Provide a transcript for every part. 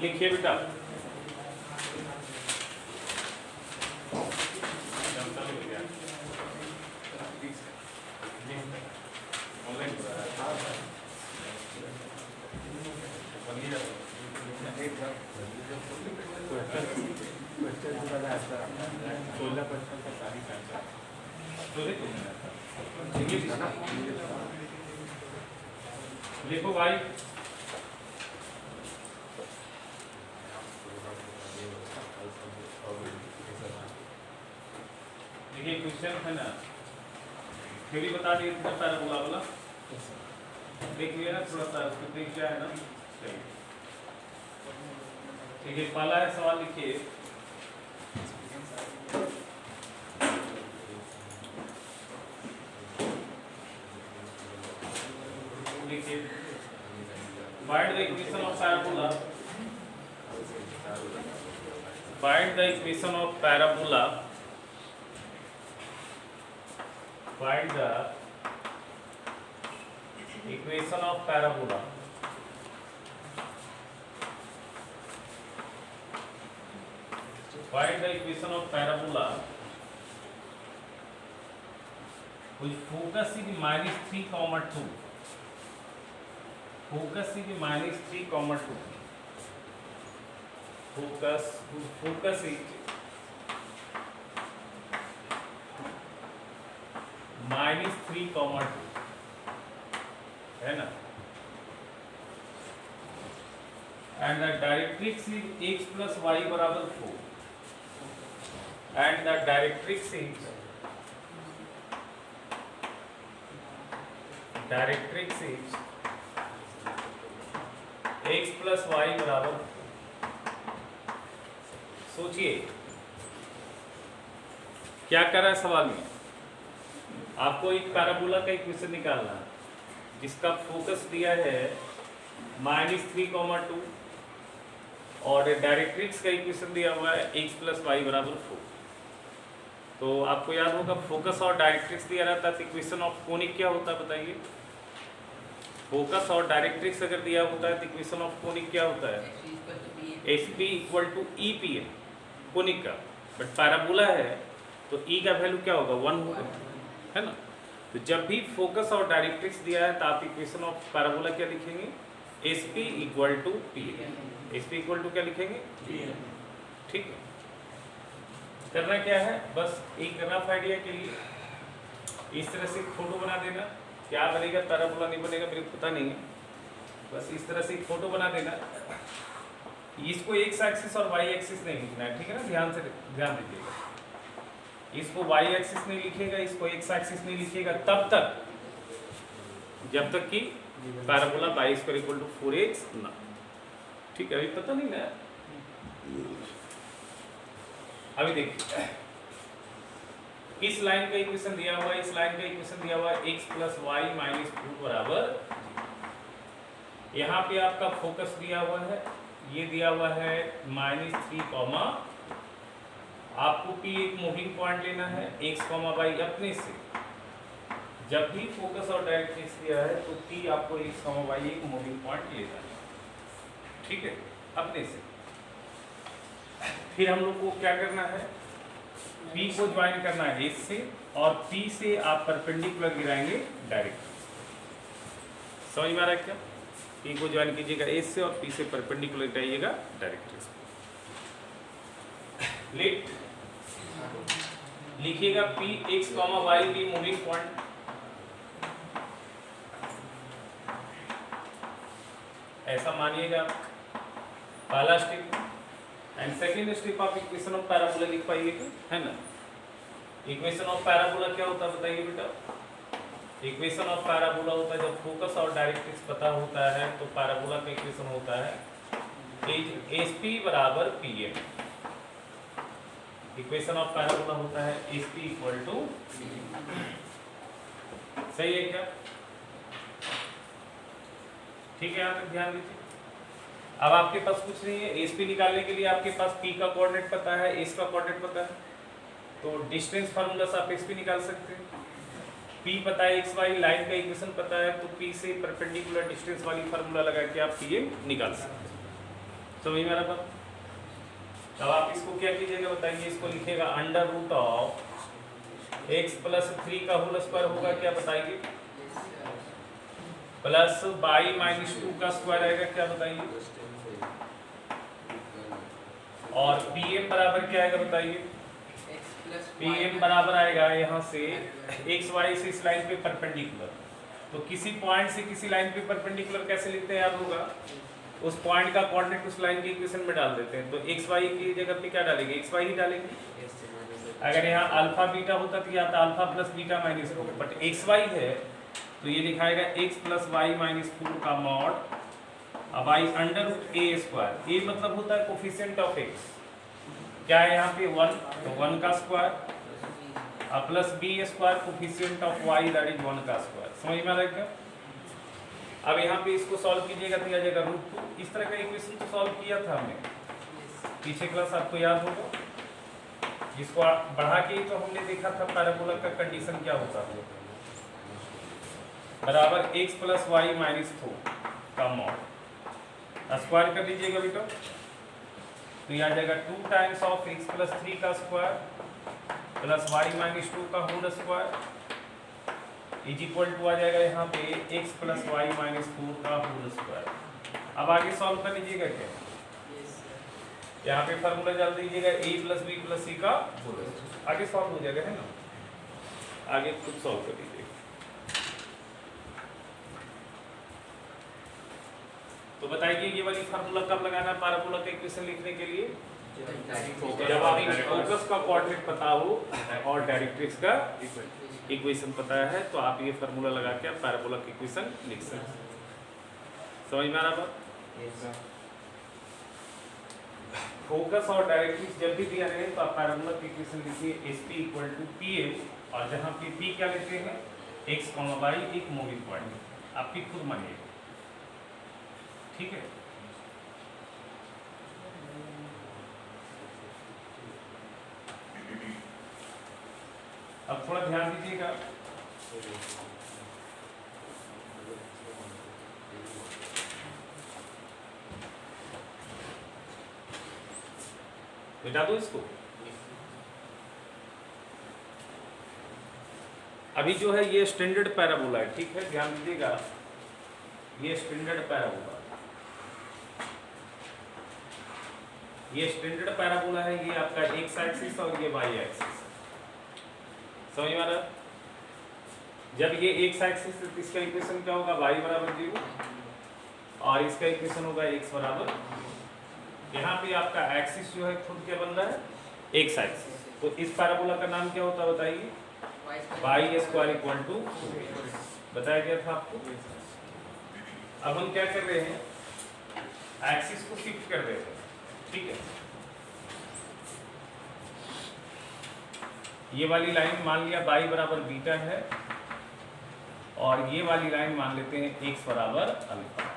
लिखिए बेटा। लिखो भाई। देखिए क्वेश्चन है ना, थ्योरी बता दिए थे पैराबोला वाला, देख लिया ना थोड़ा सा उसको देख क्या है ना। ठीक है, पहला है सवाल लिखिए। लिखिए find the equation of parabola. Find the equation of parabola. Find the equation of parabola. Find the equation of parabola whose focus is -3, 2. Focus is -3, 2. Focus is -3, 2 है ना। And the directrix is x plus y बराबर 4. And the directrix is x plus y बराबर। सोचिए क्या कर रहा है सवाल में। आपको एक पैराबोला का इक्वेशन निकालना है जिसका फोकस दिया है -3, 2 और डायरेक्ट्रिक्स का इक्वेशन दिया हुआ है x plus y बराबर 4। तो आपको याद होगा फोकस और डायरेक्ट्रिक्स दिया रहता है तो इक्वेशन ऑफ कोनिक क्या होता है बताइए। फोकस और डायरेक्ट्रिक्स अगर दिया होता है तो इक्वेशन ऑफ कोनिक क्या होता है, SP = EPA कोनिक का। बट पैराबोला है तो E का वैल्यू क्या होगा, 1 होगा, है ना। तो जब भी फोकस और डायरेक्ट्रिक्स दिया है तो आप इक्वेशन ऑफ पैराबोला क्या लिखेंगे, SP = PA। SP = क्या लिखेंगे, ठीक है। करना क्या है, बस एक रफ आइडिया के लिए इस तरह से फोटो बना देना। क्या बनेगा पैराबोला नहीं बनेगा मेरे को पता नहीं है, बस इस तरह से एक फोटो बना देना। इसको एक्स एक्सिस और वाई एक्सिस नहीं लिखना है, ठीक है ना, ध्यान दीजिएगा। इसको वाई एक्सिस नहीं लिखेगा, इसको एक्स एक्सिस नहीं लिखेगा तब तक जब तक कि पैराबोला y² = 4x ना, ठीक है। अभी पता नहीं ना, अभी देखिए इस लाइन का इक्वेशन दिया हुआ है, इस लाइन का इक्वेशन दिया हुआ है x + y - 2 बराबर। यहाँ पे आपका फोकस दिया हुआ है, ये दिया हुआ है -3, आपको P एक मूविंग पॉइंट लेना है, x, y अपने से। जब भी फोकस और डायरेक्ट्रिक्स दिया है तो P आपको x, y एक मूविंग पॉइंट लेना है, ठीक है, अपने से। फिर हम लोग को क्या करना है, P को ज्वाइन करना है S से और P से आप परपेंडिकुलर गिराएंगे डायरेक्ट। समझ में आ रहा है क्या, P को ज्वाइन कीजिएगा S से और P से परपेंडिकुलर गिराइएगा डायरेक्ट। लेट लिखिएगा P x, y की मूविंग पॉइंट। ऐसा मानिएगा पहला स्टेप। एंड सेकेंड स्टेप आप इक्वेशन ऑफ पैराबोला लिख पाइएगा, है ना। इक्वेशन ऑफ पैराबोला क्या होता है बताइए बेटा। इक्वेशन ऑफ पैराबोला होता है जब फोकस और डायरेक्ट्रिक्स पता होता है तो पैराबोला का इक्वेशन होता है SP = PM। Equation of parabola होता है एस पी इक्वल टू, सही है क्या? ठीक है, यहाँ तक ध्यान दीजिए। अब आपके पास कुछ नहीं है, एस पी निकालने के लिए आपके पास पी का कोऑर्डिनेट पता है, एस का कोऑर्डिनेट पता है, तो डिस्टेंस फार्मूला से आप एस पी निकाल सकते हैं। पी पता है, एक्स वाई लाइन का इक्वेशन पता है, तो पी से परपेंडिकुलर डिस्टेंस वाली फार्मूला लगा के आप पी निकाल सकते हैं। समझ में आ रहा था? अब आप इसको क्या कीजिएगा बताइए, इसको लिखिएगा under root of X plus 3 का होल स्क्वायर होगा क्या बताइए, प्लस बाई माइनस 2 का स्क्वायर आएगा क्या बताइए, और पी एम बराबर क्या आएगा बताइए, पी एम बराबर आएगा यहाँ से एक्स वाई से इस लाइन पे परपेंडिकुलर। तो किसी पॉइंट से किसी लाइन पे परपेंडिकुलर कैसे लिखते हैं याद होगा, उस पॉइंट का कोऑर्डिनेट उस लाइन के इक्वेशन में डाल देते हैं। तो एक्स वाई की जगह पे क्या डालेंगे, एक्स वाई ही डालेंगे। अगर यहाँ अल्फा बीटा होता तो यहाँ alpha plus beta minus four, but X Y है तो ये लिखाएगा एक्स प्लस वाई माइनस 4 का मॉड अब आई under root A square. A मतलब होता है कोफिशिएंट ऑफ एक्स, क्या है यहाँ पे 1, तो 1 का स्क्वायर और plus B square coefficient of Y that is 1 का स्क्वायर। समझ में आ रहा है क्या? अब यहाँ पे इसको सॉल्व कीजिएगा तो आ जाएगा √2। इस तरह का इक्वेशन तो सॉल्व किया था हमने पीछे क्लास, आपको याद होगा। जिसको बढ़ा के तो हमने देखा था पैराबोला का कंडीशन क्या होता है, बराबर x प्लस वाई माइनस 4 का मॉड स्क्वायर कर लीजिएगा बेटा, तो यह आ जाएगा 2 टाइम्स ऑफ x प्लस 3 का स्क्वायर प्लस वाई माइनस 2 का whole square is equal to आ जाएगा यहाँ पे x प्लस वाई माइनस 4 का होल स्क्वायर। अब आगे सॉल्व कर लीजिएगा क्या, यहाँ पे फार्मूला डाल दीजिएगा a प्लस बी प्लस सी का होल स्क्वायर, आगे सॉल्व हो जाएगा, है ना? आगे खुद सॉल्व कर लीजिएगा। तो बताइए ये वाली फार्मूला कब लगाना है पैराबोला का इक्वेशन लिखने के लिए, जब आपको फोकस का कोऑर्डिनेट पता हो और डायरेक्ट्रिक्स का इक्वेशन पता है, तो आप ये फार्मूला लगा के पैराबोला का इक्वेशन लिख सकते हैं। समझ में आ रहा बात? फोकस और डायरेक्ट्रिक्स जब भी दिया रहे तो आप पैराबोला का इक्वेशन लिखिए S P equal to P M, और जहाँ पे पी क्या लेते हैं एक्स वाई एक मूविंग पॉइंट, आप पी खुद मानिए, ठीक है? अब थोड़ा ध्यान दीजिएगा, मिटा दो इसको। अभी जो है ये स्टैंडर्ड पैराबोला है, ठीक है? ध्यान दीजिएगा, ये स्टैंडर्ड पैराबोला, ये स्टैंडर्ड पैराबोला है, ये आपका एक्स एक्सिस और ये वाई एक्सिस। समझ में आ रहा? जब ये एक्स एक्सिस है तो इसका इक्वेशन क्या होगा, y बराबर 0, और इसका इक्वेशन होगा x बराबर। यहाँ पे आपका एक्सिस जो है खुद क्या बन रहा है, एक्स एक्सिस। तो इस पैराबोला का नाम क्या होता है बताइए, y स्क्वायर इक्वल टू, बताया गया था आपको। अब हम क्या कर रहे हैं, एक्सिस को शिफ्ट कर रहे हैं, ठीक है? ये वाली लाइन मान लिया y बराबर बीटा है, और ये वाली लाइन मान लेते हैं x बराबर अल्फा।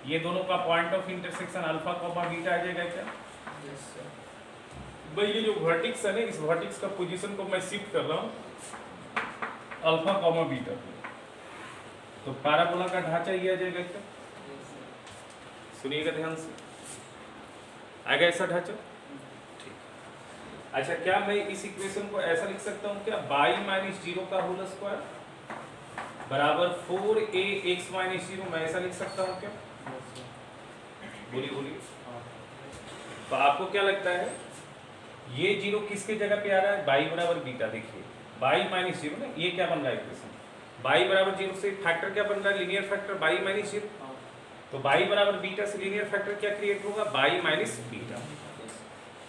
ये दोनों का point of intersection alpha comma beta आ जाएगा क्या? Yes sir. भाई ये जो वर्टिक्स है ना, इस वर्टिक्स का पोजीशन को मैं शिफ्ट कर रहा हूँ अल्फा कॉमा बीटा पे, तो पैराबोला का ढांचा ये आ जाएगा क्या? सुनिएगा ध्यान से, आएगा ऐसा ढांचा, ठीक। अच्छा, क्या मैं इस इक्वेशन को ऐसा लिख सकता हूँ क्या, y माइनस 0 का होल स्क्वायर बराबर 4ax माइनस 0, मैं ऐसा लिख सकता हूँ क्या? बोलिए बोलिए। तो आपको क्या लगता है ये 0 किसके जगह पे आ रहा है, y बराबर बीटा। देखिए y माइनस 0 ना, ये क्या बन रहा है इक्वेशन, y बराबर 0 से फैक्टर क्या बन रहा है, लीनियर फैक्टर y माइनस 0। तो y बराबर बीटा से लीनियर फैक्टर क्या क्रिएट होगा, y माइनस बीटा।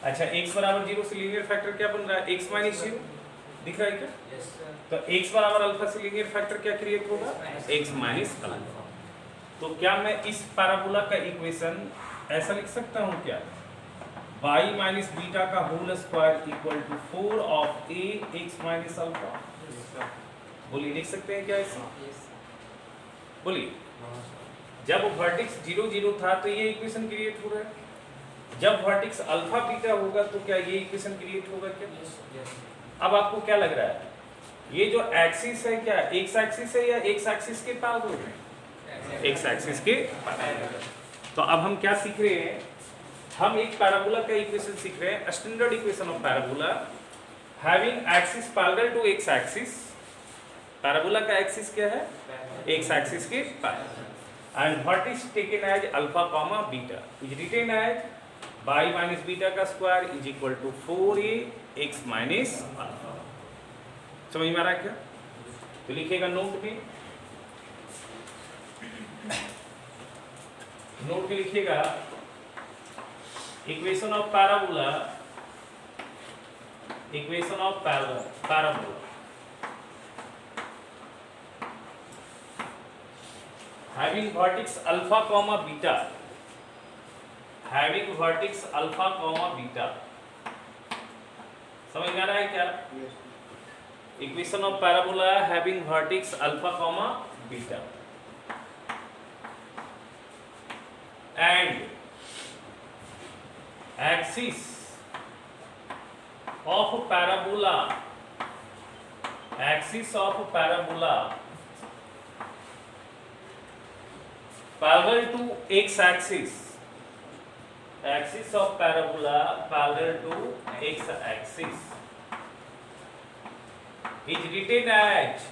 अच्छा, x बराबर 0 से लीनियर फैक्टर क्या बन रहा है, x माइनस 0, दिख रहा है क्या? yes, तो x बराबर अल्फा से लीनियर फैक्टर क्या क्रिएट होगा, x माइनस अल्फा। तो क्या मैं इस पैराबोला का इक्वेशन ऐसा लिख सकता हूँ क्या, y माइनस बीटा का whole square equal to 4 of a x minus alpha. बोलिए लिख सकते हैं क्या इसे? बोलिए, जब वर्टेक्स 0 0 था तो ये इक्वेशन क्रिएट हो रहा है, जब वर्टेक्स अल्फा बीटा होगा तो क्या ये इक्वेशन क्रिएट होगा क्या? अब आपको क्या लग रहा है, ये जो एक्सिस है क्या एक्स एक्सिस है या एक्स एक्सिस के पैरेलल है? एक्स एक्सिस के पैरेलल। तो अब हम क्या सीख रहे हैं, हम एक पैराबोला का इक्वेशन सीख रहे हैं, standard equation of parabola having axis parallel to x axis. Parabola का एक्सिस क्या है? एक्स एक्सिस के parallel, and what is taken as alpha comma beta is written as y minus beta का square is equal to 4a x minus alpha. समझ में आ रहा है क्या? तो लिखिएगा नोट में, नोट में लिखिएगा equation of parabola, equation of parabola having vertex alpha comma beta, having vertex alpha comma beta। समझ में आ रहा है क्या? Equation of parabola having vertex alpha comma beta and axis of parabola, axis of parabola parallel to x axis, axis of parabola parallel to x axis is written as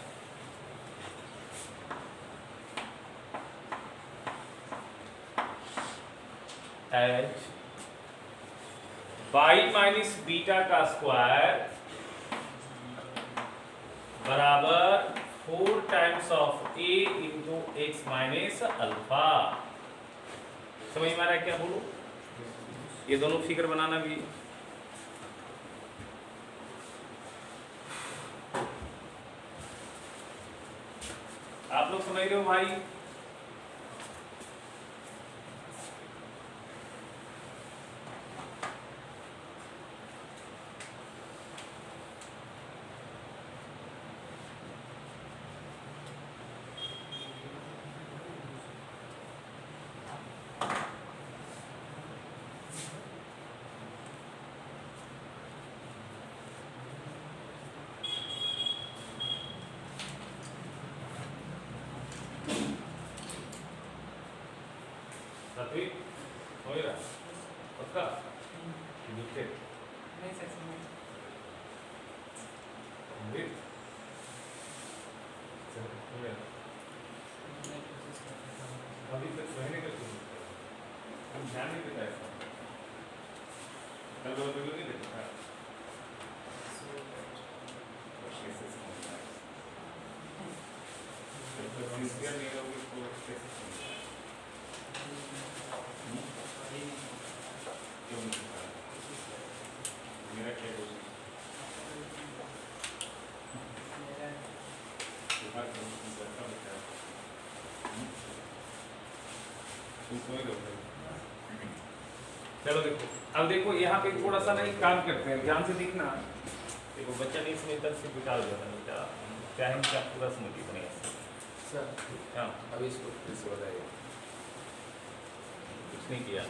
y minus beta का square बराबर 4 times of a into x minus alpha. समझ में आ रहा है क्या? बोलो, ये दोनों फिगर बनाना भी, आप लोग समझ रहे हो भाई? हो रहा पक्का? लिखे नहीं सर अभी तक रहने का हम ध्यान नहीं देता ऐसा, कल नहीं देता नहीं रहोगे तो कैसे क्यों नहीं सिखा? मेरा क्या कोशिश चलो देखो, अब देखो यहाँ पे थोड़ा सा नहीं काम करते हैं, ध्यान से देखना। देखो बच्चा नहीं समझता सिर्फ निकाल देता है, क्या क्या है क्या पूरा समझिए बनेगा सर। हाँ अभी इसको फिर से बताइए। कुछ नहीं किया।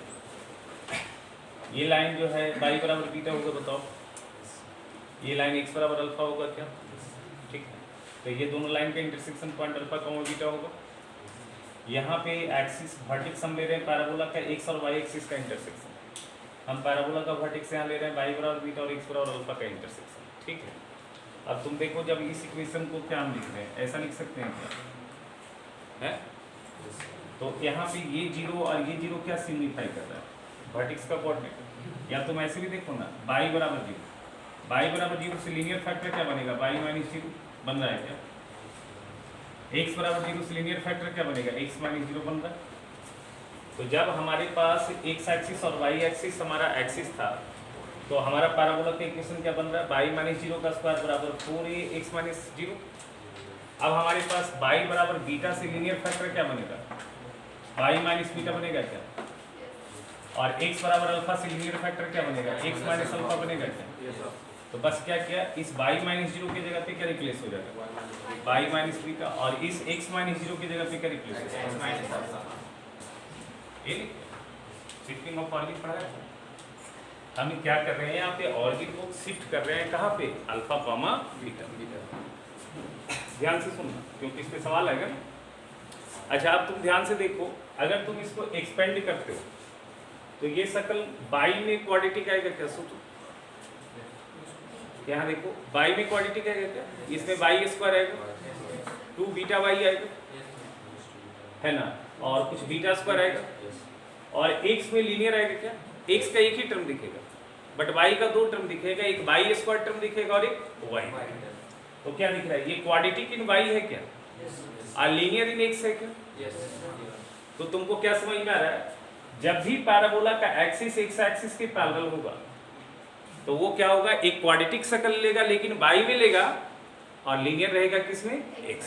ये लाइन जो है y बराबर बीटा होगा, बताओ ये लाइन x बराबर अल्फा होगा क्या? ठीक है, तो ये दोनों लाइन का intersection point alpha comma beta होगा। यहाँ पे एक्सिस वर्टेक्स हम ले रहे हैं पैराबोला का x और y एक्सिस का इंटरसेक्शन, हम पैराबोला का वर्टेक्स यहाँ ले रहे हैं y बराबर बीटा और x बराबर अल्फा का इंटरसेक्शन। ठीक है, अब तुम देखो जब इस इक्वेशन को क्या हम लिख रहे हैं, ऐसा लिख सकते हैं क्या है? तो यहाँ पे ये जीरो और ये जीरो क्या सिग्निफाई कर रहा है? वर्टेक्स का कोऑर्डिनेट। या तुम ऐसे भी देखो ना, y बराबर जीरो, y बराबर जीरो से लीनियर फैक्टर क्या बनेगा? y माइनस जीरो बन रहा है क्या? x बराबर जीरो से लीनियर फैक्टर क्या बनेगा? x माइनस जीरो बन रहा है। तो जब हमारे पास x एक्सिस और y एक्सिस हमारा एक्सिस था, तो हमारा पैराबोला का इक्वेशन क्या बन रहा है? y माइनस जीरो का स्क्वायर बराबर 4a x माइनस जीरो। अब हमारे पास y बराबर बीटा से लीनियर फैक्टर क्या बनेगा? y माइनस बीटा बनेगा क्या? और x बराबर अल्फा से लीनियर फैक्टर क्या बनेगा, x माइनस अल्फा बनेगा क्या। Yes, sir. तो बस क्या किया, इस y माइनस जीरो की जगह पे क्या रिप्लेस हो जाएगा, y माइनस बीटा, और इस x माइनस जीरो की जगह पे क्या रिप्लेस हो X minus जाएगा, alpha. ये शिफ्टिंग ऑफ ऑर्बिट पढ़ा है। हम क्या कर रहे हैं यहाँ पे, ऑर्बिट को शिफ्ट कर रहे हैं कहाँ पे, अल्फा कॉमा बीटा। ध्यान से सुनना क्योंकि इस पे सवाल आएगा ना। अच्छा अब तुम ध्यान से देखो, अगर तुम इसको एक्सपेंड करते हो तो ये शकल बाई में क्वाड्रेटिक आएगा क्या, सोचो। यहाँ देखो बाई में क्वाड्रेटिक आएगा क्या, इसमें बाई स्क्वायर आएगा, 2 बीटा वाई आएगा है ना, और कुछ बीटा स्क्वायर आएगा, और x में लीनियर आएगा क्या, x का एक ही टर्म दिखेगा बट y का 2 टर्म दिखेगा, एक y स्क्वायर टर्म दिखेगा और एक y। तो क्या दिख रहा है, ये क्वाड्रेटिक इन y है क्या, और लीनियर इन x है क्या। तो तुमको क्या समझ में आ रहा है, जब भी पैराबोला का एक्सिस एक्स एक्सिस के पैरेलल होगा तो वो क्या होगा, एक क्वाड्रेटिक शक्ल लेगा लेकिन y में लेगा, और लीनियर रहेगा किसमें, x।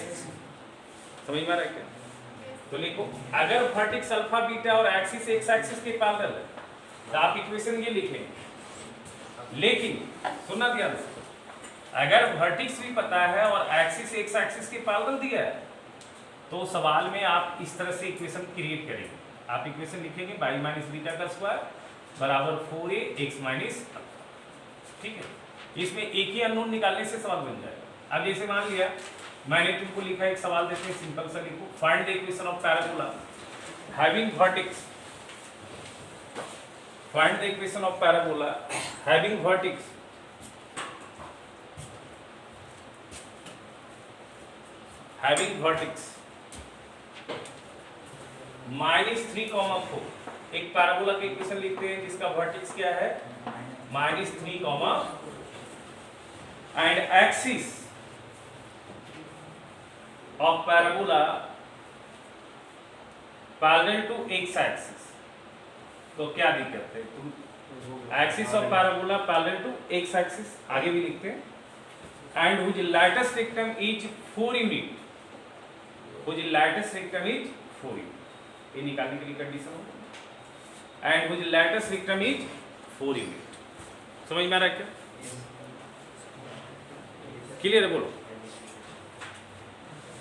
समझ में आ रहा है क्या। तो लिखो, अगर वर्टेक्स अल्फा बीटा और एक्सिस एक्स एक्सिस के पैरेलल है तो आप इक्वेशन ये लिखेंगे, लेकिन सुनना ध्यान से, अगर वर्टेक्स भी पता है और एक्सिस एक्स एक्सिस के पैरेलल दिया है तो सवाल में आप इस तरह से इक्वेशन क्रिएट करेंगे। आप इक्वेशन लिखेंगे y माइनस बीटा का स्क्वायर बराबर 4a माइनस, ठीक है। इसमें एक ही अननोन निकालने से सवाल बन जाएगा। अब जैसे मान लिया मैंने तुमको लिखा एक सवाल देते हैं, सिंपल सा लिखो, find the equation of parabola having vertex, find the equation of parabola having vertex -3, 4। एक पैराबोला का इक्वेशन लिखते हैं जिसका वर्टेक्स क्या है, -3, and axis of parabola parallel to x axis। तो क्या दिक्कत है, तुम axis of parabola parallel to x axis आगे भी लिखते हैं, and which latus rectum is 4 unit, which latus rectum is 4 unit, ये निकालने के लिए कंडीशन हो, and which latus rectum is 4 unit. समझ में आ रहा है क्या, क्लियर है, बोलो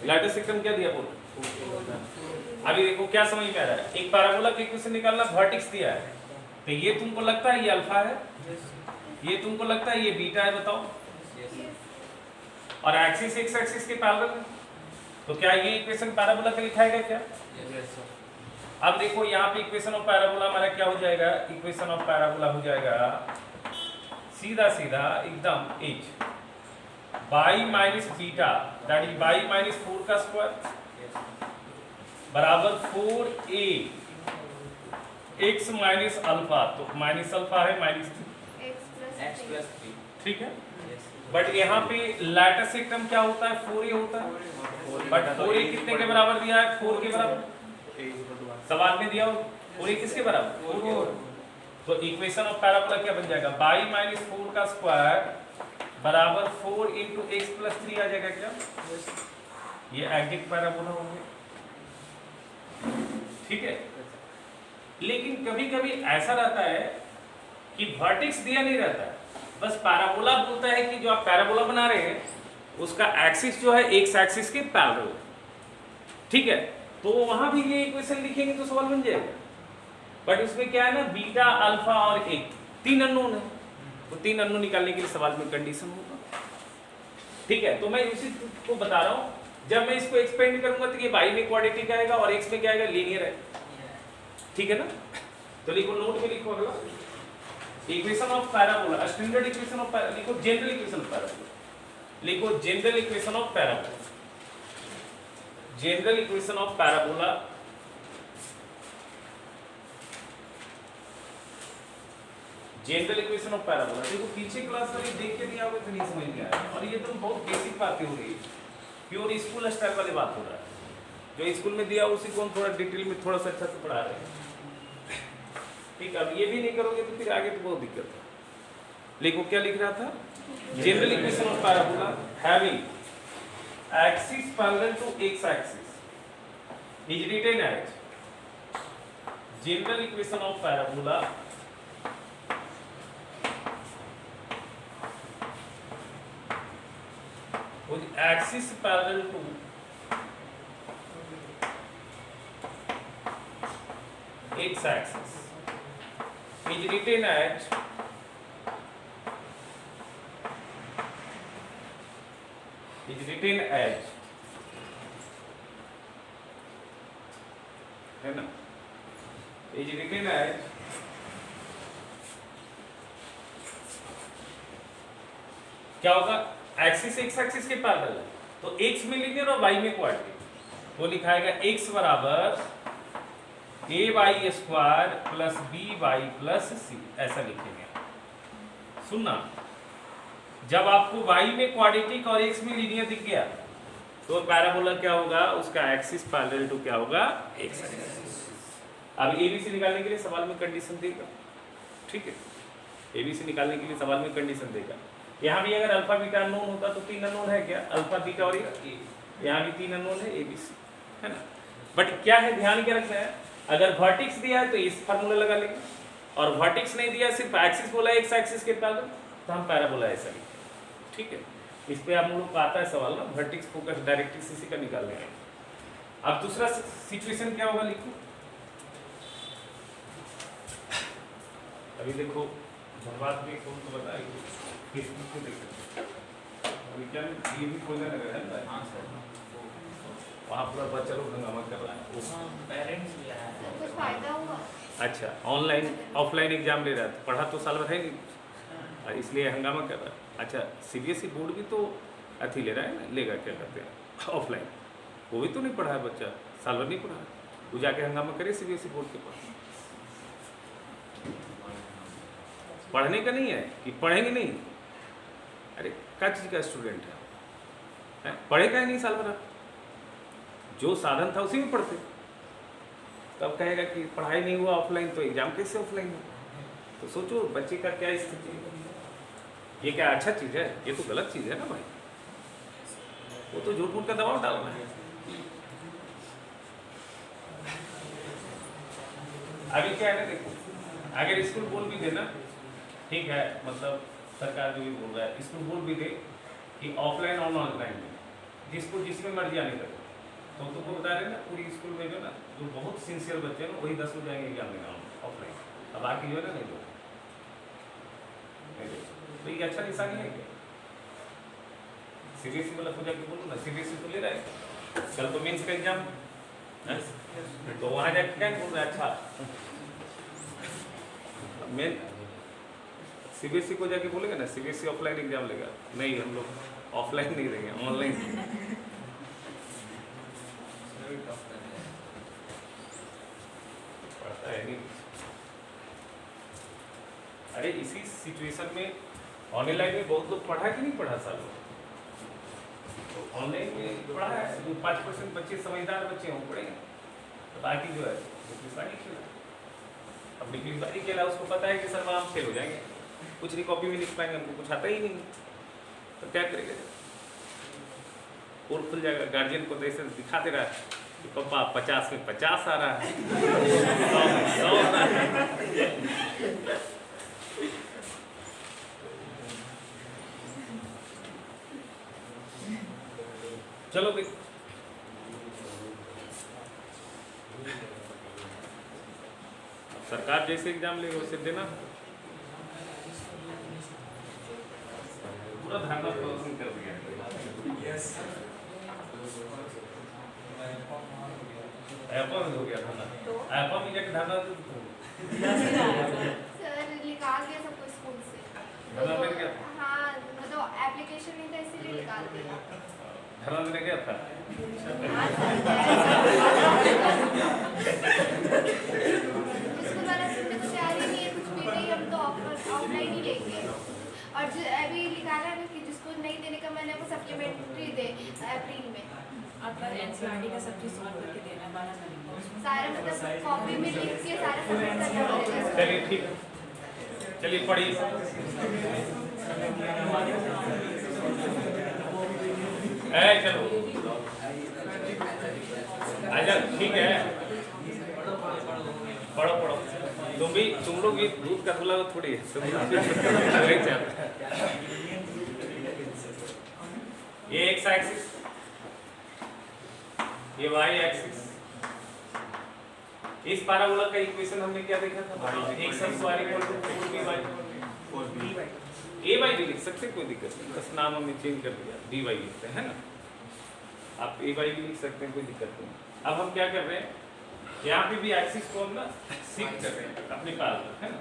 लैटिस रेक्टम क्या दिया, बोलो। अभी देखो क्या समझ में आ रहा है, एक पैराबोला का इक्वेशन निकालना, वर्टेक्स दिया है तो ये तुमको लगता है ये अल्फा है, ये तुमको लगता है ये बीटा है, बताओ, और एक्सिस एक्स एक्सिस के पैरेलल है, तो क्या ये इक्वेशन पैराबोला का लिखाएगा क्या। अब देखो यहाँ पे इक्वेशन ऑफ पैराबोला हमारा क्या हो जाएगा, इक्वेशन ऑफ पैराबोला हो जाएगा सीधा सीधा एकदम H y minus beta that is y minus 4 का स्क्वायर बराबर 4a x माइनस अल्फा, तो माइनस अल्फा है -3, ठीक है। बट यहाँ पे लैटिस रेक्टम क्या होता है, 4a होता है, बट 4a कितने के बराबर दिया है, 4 के बराबर सवाल में दिया हो, 4a किसके बराबर, 4। तो इक्वेशन ऑफ पैराबोला क्या बन जाएगा, y माइनस 4 का स्क्वायर बराबर 4 इंटू एक्स प्लस 3 आ जाएगा क्या, ये एग्जैक्ट पैराबोला हो गया, ठीक है। लेकिन कभी कभी ऐसा रहता है कि वर्टेक्स दिया नहीं रहता है, बस पैराबोला बोलता है कि जो आप पैराबोला बना रहे हैं उसका एक्सिस जो है एक्स एक्सिस के पैरेलल, ठीक है। तो वहां भी ये इक्वेशन लिखेंगे तो सवाल बन जाएगा, बट उसमें क्या है ना, बीटा अल्फा और एक 3 अननोन है, तो 3 अननोन निकालने के लिए सवाल में कंडीशन होगा, ठीक है। तो मैं इसी को बता रहा हूँ, जब मैं इसको एक्सपेंड करूंगा तो ये y में क्वाड्रेटिक आएगा और x में क्या आएगा, लीनियर है, ठीक है ना। तो लिखो, नोट में लिखो अगला, equation of parabola, standard equation of parabola, लिखो जनरल इक्वेशन ऑफ पैराबोला, लिखो general equation of parabola, general equation of parabola general equation of parabola. देखो पीछे क्लास वाली देख के दिया होगा तो नहीं समझ में आया, और ये तो बहुत बेसिक बातें हो रही है, प्योर स्कूल स्टाइल वाली बात हो रहा है, जो स्कूल में दिया उसी को हम थोड़ा डिटेल में थोड़ा सा अच्छा से पढ़ा रहे हैं, ठीक है। अब ये भी नहीं करोगे तो फिर आगे तो बहुत दिक्कत है। लिखो क्या लिख रहा था, general equation of parabola having axis parallel to x axis is written as general equation of parabola with axis parallel to x axis is written as है ना, is written as क्या होगा, एक्सिस एक्स एक्सिस के parallel है तो x में linear और y में क्वाड्रेटिक, वो लिखाएगा x बराबर ay square plus by plus c, ऐसा लिखेंगे। सुनना, जब आपको y में क्वाड्रेटिक और x में लीनियर दिख गया तो पैराबोला क्या होगा, उसका एक्सिस पैरेलल टू क्या होगा, x एक्सिस। अब एबीसी निकालने के लिए सवाल में कंडीशन देगा, ठीक है, एबीसी निकालने के लिए सवाल में कंडीशन देगा। यहाँ भी अगर अल्फा बीटा अननोन होता तो 3 अननोन है क्या, अल्फा बीटा और यहाँ भी 3 अननोन है, एबीसी है ना। बट क्या है, ध्यान क्या रखना है, अगर वर्टेक्स दिया है तो इस फार्मूला लगा लेंगे, और वर्टेक्स नहीं दिया, सिर्फ एक्सिस बोला एक्स एक्सिस के पैरेलल, तो हम पैराबोला ऐसा लिखेंगे, ठीक है। इस पे आप लोग का आता है सवाल ना, वर्टेक्स फोकस डायरेक्ट्रिक्स इसी का निकाल लेंगे। अब दूसरा सिचुएशन क्या होगा, लिखो अभी देखो, धनबाद में कौन तो बताएगी फेसबुक पे देखो, अभी क्या ये भी खोलने लगा है ना। हाँ सर, वहाँ पूरा बच्चा लोग हंगामा कर रहा है, पेरेंट्स भी आया है। कुछ फायदा हुआ? अच्छा ऑनलाइन ऑफलाइन एग्जाम ले रहा है, पढ़ा तो साल भर है नहीं, इसलिए हंगामा कर रहा है। अच्छा सीबीएसई बोर्ड भी तो अथी ले रहा है ना, लेगा क्या कहते हैं ऑफलाइन, वो भी तो नहीं पढ़ा है बच्चा, साल भर नहीं पढ़ा है, वो जाके हंगामा करे सीबीएसई बोर्ड के पास। पढ़ने का नहीं है कि पढ़ेंगे नहीं, अरे क्या चीज़ का स्टूडेंट है, पढ़ेगा ही नहीं साल भर, जो साधन था उसी में पढ़ते, तब कहेगा कि पढ़ाई नहीं हुआ ऑफलाइन तो एग्जाम कैसे ऑफलाइन हो। तो सोचो बच्चे का क्या स्थिति है, ये क्या अच्छा चीज़ है, ये तो गलत चीज़ है ना भाई, वो तो झूठ मूठ का दबाव डालना है। अभी क्या है ना, देखो अगर स्कूल बोल भी देना, ठीक है, मतलब सरकार जो भी बोल रहा है, स्कूल बोल भी दे कि ऑफलाइन और ऑनलाइन में जिसको जिसमें मर्जी आने लगे, तो तुमको बता रहे ना पूरी स्कूल में जो ना जो बहुत सिंसियर बच्चे हैं ना वही 10 हो जाएंगे एग्जाम देना ऑफलाइन, अब बाकी जो है ना नहीं दो, तो ये अच्छा निशानी है क्या। सीबीएसई वाला पूजा के बोलो ना, सीबीएसई तो ले रहा है, कल तो मेंस का एग्जाम है, तो वहाँ जाके क्या बोल रहा है, अच्छा मेन सीबीएसई को जाके बोलेगा ना, सीबीएसई ऑफलाइन एग्जाम लेगा, नहीं हम लोग ऑफलाइन नहीं देंगे, ऑनलाइन पढ़ता है नहीं। अरे इसी सिचुएशन में ऑनलाइन में बहुत लोग पढ़ा कि नहीं पढ़ा सालों, तो ऑनलाइन में पढ़ा है, जो 5% बच्चे समझदार बच्चे हों पढ़े, तो बाकी जो है निकलिसबाजी खेला, अब निकलिसबाजी खेला, उसको पता है कि सर वहाँ हम फेल हो जाएंगे, कुछ नहीं कॉपी में लिख पाएंगे, हमको कुछ आता ही नहीं, तो क्या करेगा, और खुल जाएगा। गार्जियन को तो ऐसे दिखा दे रहा है कि पापा 50 में 50 आ रहा है, 100 में 100 आ रहा है। चलो भाई, सरकार जैसे एग्जाम लेगा वैसे देना, पूरा धरना प्रदर्शन कर दिया, ऐपा में हो गया धरना, ऐपा में जाके धरना सर निकाल दिया सबको स्कूल से, धरना मिल गया, हाँ मतलब एप्लीकेशन नहीं था इसीलिए निकाल दिया। धरना देने गया था, हाँ सर, स्कूल वाला सुनने को तैयार ही नहीं है कुछ भी नहीं, हम तो ऑफलाइन ही लेंगे, और जो अभी निकाला है कि जिसको नहीं देने का मैंने वो सप्लीमेंट्री दे अप्रैल में, एनसीईआरटी का सब चीज सॉल्व करके देना 12 तारीख को, सारा मतलब कॉपी में लिख के सारा सबमिट करना पड़ेगा। चलिए ठीक है, चलिए पढ़िए, चलो आजा, ठीक है, पढ़ो तुम लोग ये दूध का धुला थोड़ी है, तुम लोग ये एक्स एक्सिस, ये वाई एक्सिस। इस पैराबोला का इक्वेशन हमने क्या देखा था? x square equal to 4b by a by b लिख सकते, कोई दिक्कत नहीं, बस नाम हमने चेंज कर दिया, b बाई लिखते हैं ना, आप a बाई भी लिख सकते हैं, कोई दिक्कत नहीं। अब हम क्या कर रहे हैं, यहाँ पे भी एक्सिस को हम ना शिफ्ट कर रहे हैं अपने पैरेलल, है ना,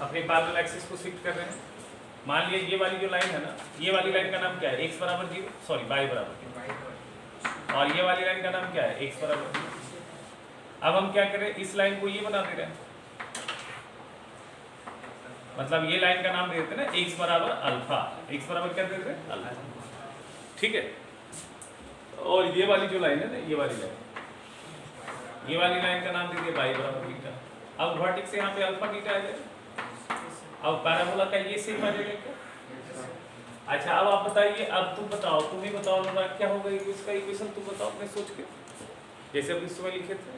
अपने पैरेलल एक्सिस को शिफ्ट कर रहे हैं। मान लिया ये वाली जो लाइन है ना, ये वाली लाइन का नाम क्या है? x बराबर 0, सॉरी y बराबर 0, और ये वाली लाइन का नाम क्या है? x बराबर 0। अब हम क्या करें, इस लाइन को ये बना दे रहे हैं, मतलब ये लाइन का नाम दे देते हैं ना x बराबर अल्फा, x बराबर क्या देते हैं? अल्फा, ठीक है। और ये वाली जो लाइन है ना, ये वाली लाइन का नाम दे दिया y बराबर बीटा। अब वर्टेक्स से यहाँ पे अल्फा बीटा आ जाए, अब पैराबोला का ये सेम आ जाएगा क्या? अच्छा, अब आप बताइए, अब तुम बताओ, तुम ही बताओ ना क्या होगा इसका इक्वेशन, तुम बताओ अपने सोच के, जैसे अब इस समय लिखे थे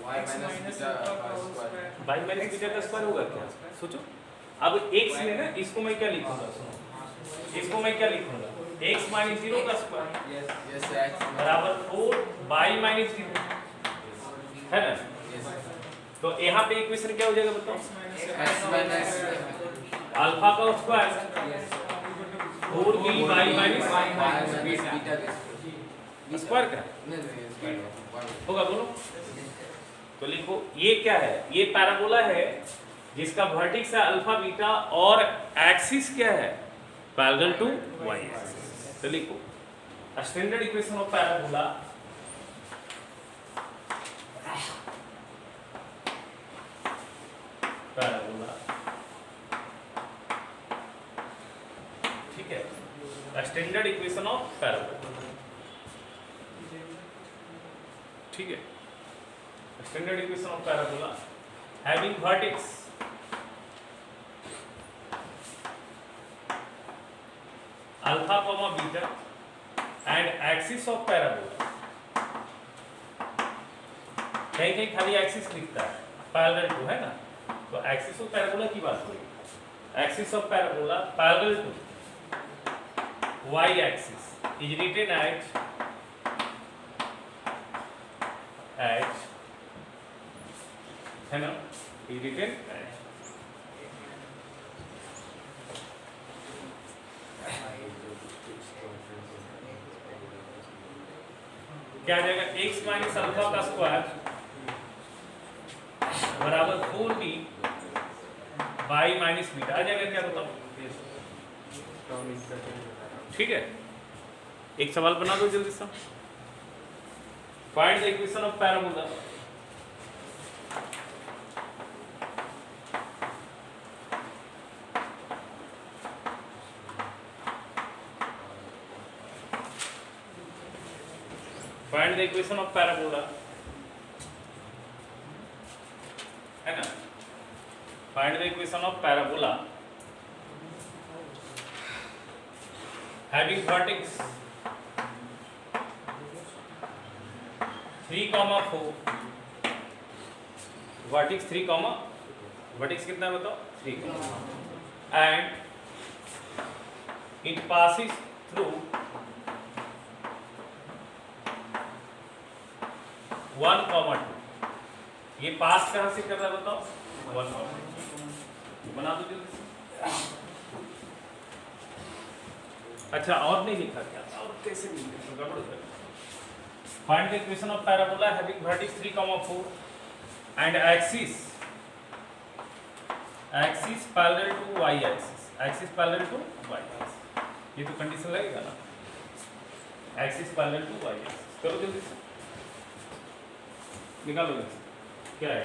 y माइनस बीटा का स्क्वायर होगा क्या? सोचो, अब x में ना, इसको मैं क्या लिखूंगा, इसको मैं क्या लिखूंगा, x माइनस 0 का स्क्वायर बराबर 4 y माइनस 0, है ना। तो यहाँ पे इक्वेशन क्या हो जाएगा बताओ? x माइनस अल्फा का square 4b y minus square का होगा, बोलो। तो लिखो, ये क्या है? ये पैराबोला है जिसका वर्टेक्स है अल्फा बीटा और एक्सिस क्या है? Parallel to y axis. तो लिखो, स्टैंडर्ड इक्वेशन ऑफ पैराबोला ठीक है, स्टैंडर्ड इक्वेशन ऑफ पैराबोला, ठीक है, standard equation of parabola having vertex alpha comma beta and axis of parabola, कहीं कहीं खाली एक्सिस लिखता है, पैरेलल टू, है ना, तो एक्सिस ऑफ पैराबोला की बात करें, axis of parabola parallel to y axis is written at है ना, is written at क्या आ जाएगा? x माइनस अल्फा का स्क्वायर बराबर 4b y माइनस बीटा आ जाएगा क्या, बताओ? ठीक है, एक सवाल बना दो जल्दी से। Find the equation of parabola. Find the equation of parabola, है ना। Find the equation of parabola having vertex 3,4, vertex 3, vertex कितना है बताओ? 3, and it passes through 1,2। ये पास कहाँ से कर रहा है बताओ? 1,2 बना दो जल्दी से। अच्छा, और नहीं लिखा क्या? और कैसे नहीं लिखा? गड़बड़ हो गया। Find the equation of parabola having vertex 3,4 and axis parallel to y axis, axis parallel to y axis. ये तो कंडीशन लगेगा ना, axis parallel to y axis. करो जल्दी से, निकालो जल्दी से, क्या है?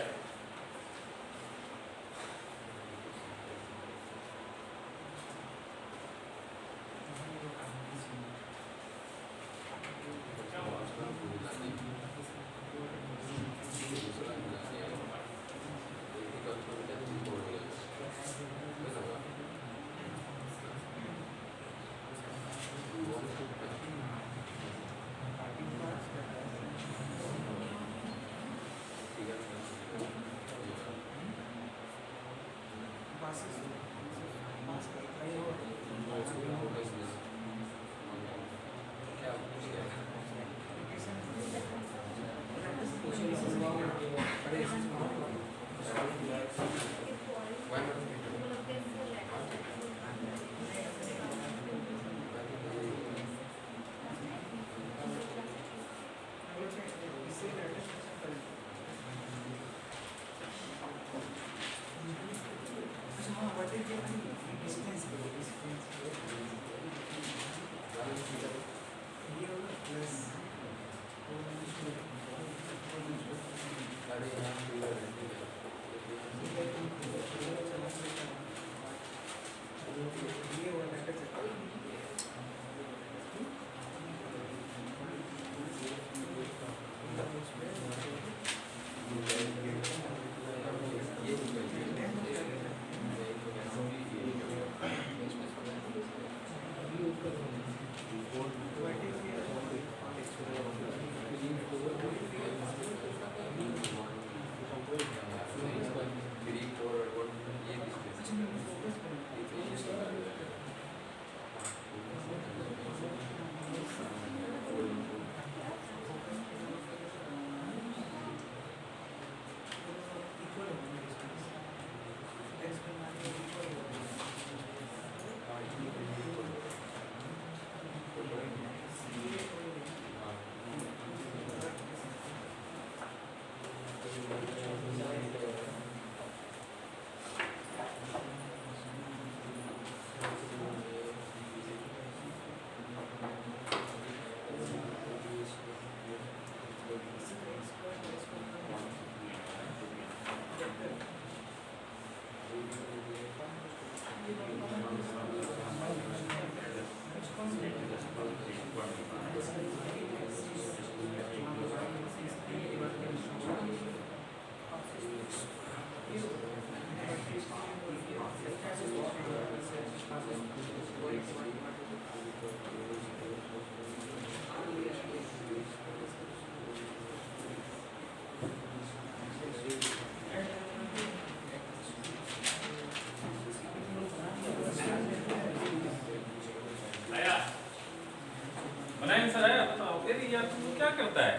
यार तू क्या करता है?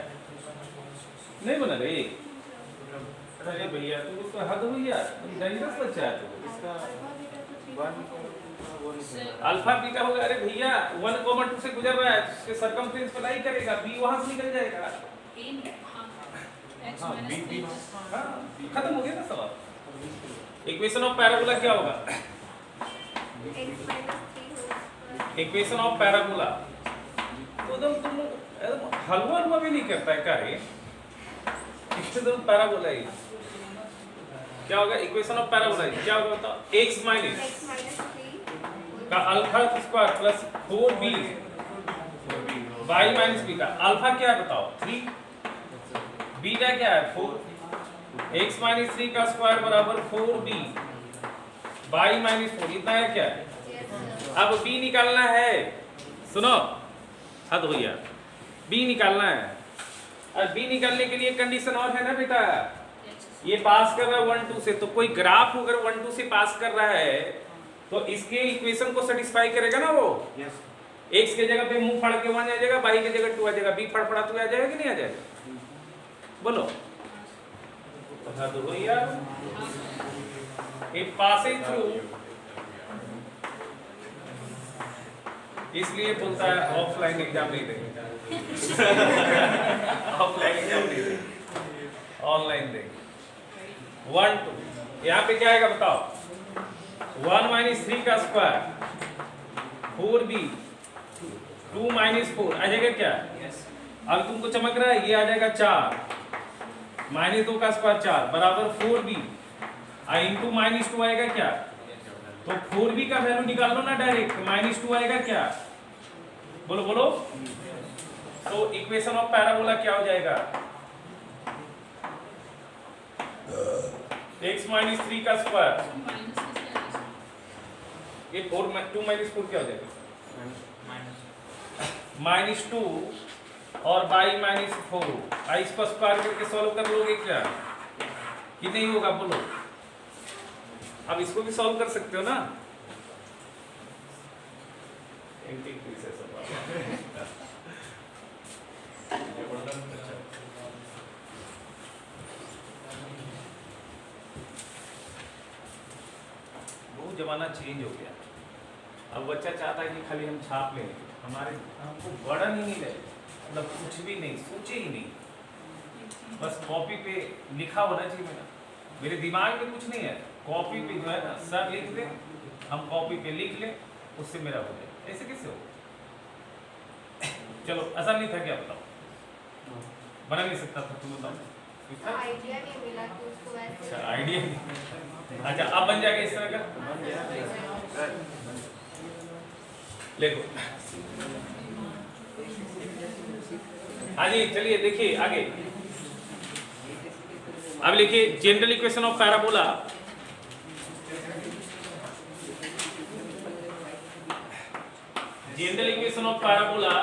नहीं बना रे। अरे भैया तू तो हद हुई यार, डेंजरस बच्चा है तू। इसका अल्फा बीटा होगा। अरे भैया 1,2 से गुजर रहा है, उसके सरकमफ्रेंस पर लाई करेगा, बी वहां से निकल जाएगा। हाँ, खत्म हो गया ना सवाल। इक्वेशन ऑफ पैराबोला क्या होगा? इक्वेशन ऑफ पैराबोला तो तुम हलवा भी नहीं करता है क्या रे? इक्वेशन पैराबोला ही क्या होगा? इक्वेशन ऑफ पैराबोला क्या होगा बताओ? x माइनस का alpha square plus 4b y minus b का अल्फा क्या है बताओ? 3, बीटा क्या है? 4, x माइनस 3 का स्क्वायर बराबर 4b y माइनस 4, इतना है क्या? अब b निकालना है। सुनो हद भैया, b निकालना है। और b निकालने के लिए कंडीशन और है ना बेटा, ये पास कर रहा है 1 2 से, तो कोई ग्राफ अगर 1 2 से पास कर रहा है तो इसके इक्वेशन को सेटिस्फाई करेगा ना वो। x के जगह पे मुंह फाड़ के 1 आ जाएगा, y के जगह 2 आ जाएगा, b फड़फड़ा 2 आ जाएगा कि नहीं आ जाएगा? बोलो तो भैया इट पासिंग थ्रू, इसलिए बोलता है ऑफलाइन एग्जाम नहीं देंगे। ऑफलाइन एग्जाम नहीं देंगे, ऑनलाइन देंगे। 1 2 यहाँ पे क्या आएगा बताओ? 1 माइनस 3 का स्क्वायर 4b 2 माइनस 4 आ जाएगा क्या? अब तुमको चमक रहा है, ये आ जाएगा 4 माइनस 2 का स्क्वायर 4 बराबर 4b इंटू माइनस 2 आएगा क्या? तो 4b का वैल्यू निकाल लो ना डायरेक्ट, माइनस 2 आएगा क्या? बोलो बोलो। तो इक्वेशन ऑफ पैराबोला क्या हो जाएगा? x माइनस 3 का स्क्वायर, ये 2 माइनस 4 क्या हो जाएगा? माइनस 2 और y माइनस 4, इसको स्क्वायर करके सॉल्व कर लोगे क्या कि नहीं होगा? बोलो अब इसको भी सॉल्व कर सकते हो ना। एंटीक्विसेस बहुत जमाना चेंज हो गया। अब बच्चा चाहता है कि खाली हम छाप लें, हमारे हमको वर्णन ही नहीं रहे, मतलब कुछ भी नहीं, सोचे ही नहीं, बस कॉपी पे लिखा होना चाहिए मेरा। मेरे दिमाग में कुछ नहीं है, कॉपी पे जो है ना सब लिख दे, हम कॉपी पे लिख लें, उससे मेरा हो जाए। ऐसे कैसे हो? चलो आसान नहीं था क्या? बताओ। बना नहीं सकता था, तुम बताओ। आइडिया नहीं मिला तो उसको वैसे। अच्छा आइडिया नहीं। अच्छा अब बन जाएगा इस तरह का। देखो हाँ जी, चलिए देखिए आगे। अब लिखिए general equation of parabola. General equation of parabola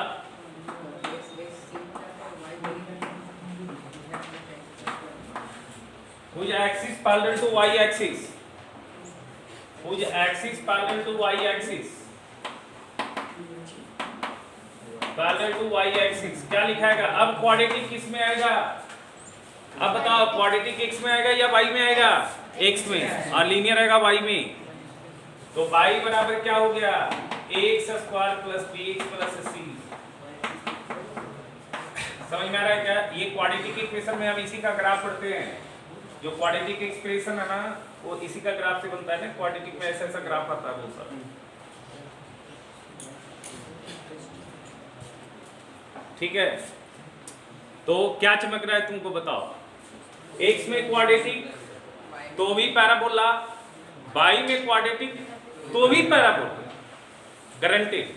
whose axis parallel to y axis, whose axis parallel to y axis, parallel to y axis. क्या लिखाएगा? अब क्वाड्रेटिक किस में आएगा? अब बताओ क्वाड्रेटिक x में आएगा या y में आएगा? x में, और लीनियर आएगा y में। तो y बराबर क्या हो गया? ax square plus bx plus c। समझ में आ रहा है क्या? ये क्वाड्रेटिक इक्वेशन में हम इसी का ग्राफ पढ़ते हैं। जो क्वाड्रेटिक एक्सप्रेशन है ना वो इसी का ग्राफ से बनता है ना। क्वाड्रेटिक में ऐसा ऐसा ग्राफ आता है बहुत सारा। ठीक है, तो क्या चमक रहा है तुमको बताओ? x में क्वाड्रेटिक तो भी पैराबोला, y में क्वाड्रेटिक तो भी पैराबोला, गारंटेड।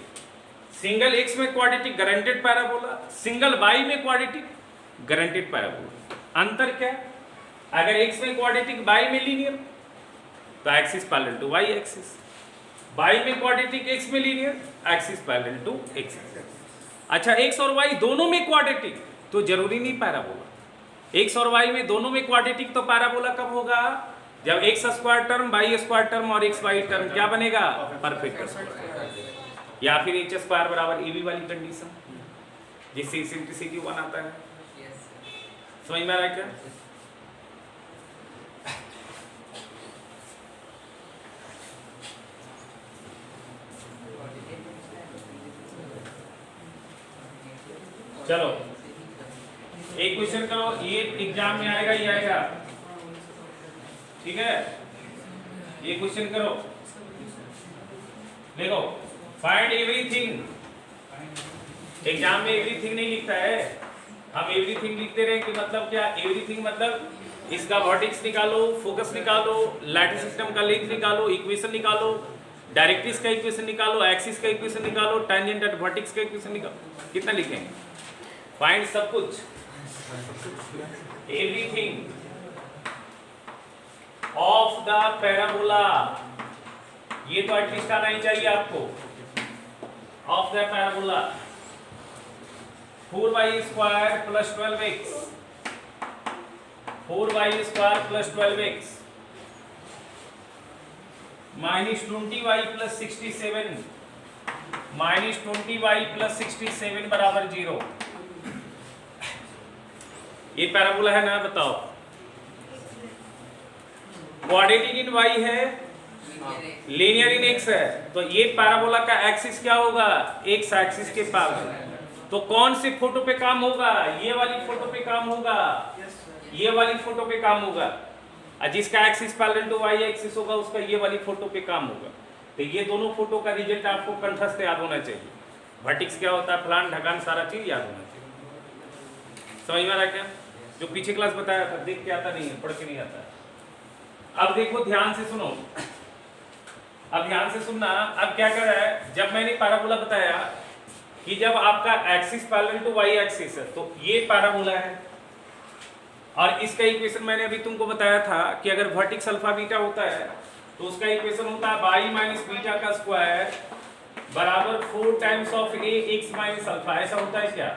सिंगल x में quadratic guaranteed parabola, single y में क्वाड्रेटिक गारंटेड पैराबोला। अंतर क्या? अगर x में क्वाड्रेटिक y में लीनियर तो axis parallel to y axis, y में क्वाड्रेटिक x में linear axis parallel to x axis. अच्छा x और y दोनों में क्वाड्रेटिक तो जरूरी नहीं पैराबोला। x और y में दोनों में क्वाड्रेटिक तो पैराबोला कब होगा? जब x square term, y square term और x y टर्म क्या बनेगा? Perfect square. या फिर h स्क्वायर बराबर ab वाली कंडीशन जिससे इसेंट्रिसिटी 1 आता है। समझ में आ रहा है क्या? चलो एक क्वेश्चन करो, ये एग्जाम में आएगा ही आएगा। ठीक है, ये क्वेश्चन करो। देखो फाइंड एवरीथिंग। एग्जाम में एवरीथिंग नहीं लिखता है, हम एवरीथिंग लिखते रहे कि मतलब क्या? एवरीथिंग मतलब इसका वर्टेक्स निकालो, फोकस निकालो, लैटिस सिस्टम का लेंथ निकालो, इक्वेशन निकालो, डायरेक्ट्रिक्स का इक्वेशन निकालो, एक्सिस का इक्वेशन निकालो, टैंजेंट एट वर्टेक्स का इक्वेशन निकालो। कितना लिखेंगे? फाइंड सब कुछ, एवरीथिंग ऑफ द पैराबोला। ये तो एटलीस्ट आना ही चाहिए आपको। Of the parabola 4y square plus 12x, 4y square plus 12x minus 20y plus 67, minus 20y plus 67 बराबर 0। ये पैराबोला है ना? बताओ क्वाड्रेटिक इन y है, लीनियर इन x है, तो ये पैराबोला का एक्सिस क्या होगा? x एक्सिस के पैरेलल। तो कौन से फोटो पे काम होगा? ये वाली फोटो पे काम होगा, ये वाली फोटो पे काम होगा। और जिसका axis parallel to y axis होगा उसका ये वाली फोटो पे काम होगा। तो ये दोनों फोटो का रिजल्ट आपको कंठस्थ याद होना चाहिए। वर्टेक्स क्या होता है, फलान ढकान, सारा चीज याद होना चाहिए। समझ में आ रहा है क्या? जो पीछे क्लास बताया था, देख के आता नहीं है, पढ़ के नहीं आता है। अब देखो ध्यान से सुनो, अब ध्यान से सुनना। अब क्या कर रहा है? जब मैंने पैराबोला बताया कि जब आपका axis parallel to y axis है तो ये पैराबोला है, और इसका इक्वेशन मैंने अभी तुमको बताया था कि अगर वर्टेक्स अल्फा बीटा होता है तो उसका इक्वेशन होता है y माइनस बीटा का स्क्वायर बराबर 4 times of a x minus alpha. ऐसा होता है क्या?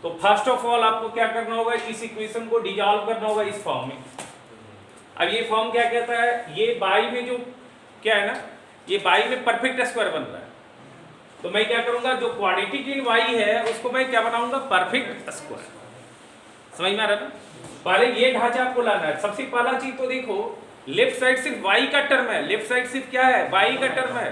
तो फर्स्ट ऑफ ऑल आपको क्या करना होगा? इस इक्वेशन को डिसॉल्व करना होगा इस फॉर्म में। अब ये फॉर्म क्या कहता है, ये बाई में जो क्या है ना, ये बाई में परफेक्ट स्क्वायर बन रहा है, तो मैं क्या करूंगा, जो क्वाड्रेटिक इन वाई है उसको मैं क्या बनाऊंगा, परफेक्ट स्क्वायर। समझ में आ रहा है ना? पहले ये ढांचा आपको लाना है। सबसे पहला चीज तो देखो, लेफ्ट साइड सिर्फ वाई का टर्म है, लेफ्ट साइड सिर्फ क्या है, वाई का टर्म है।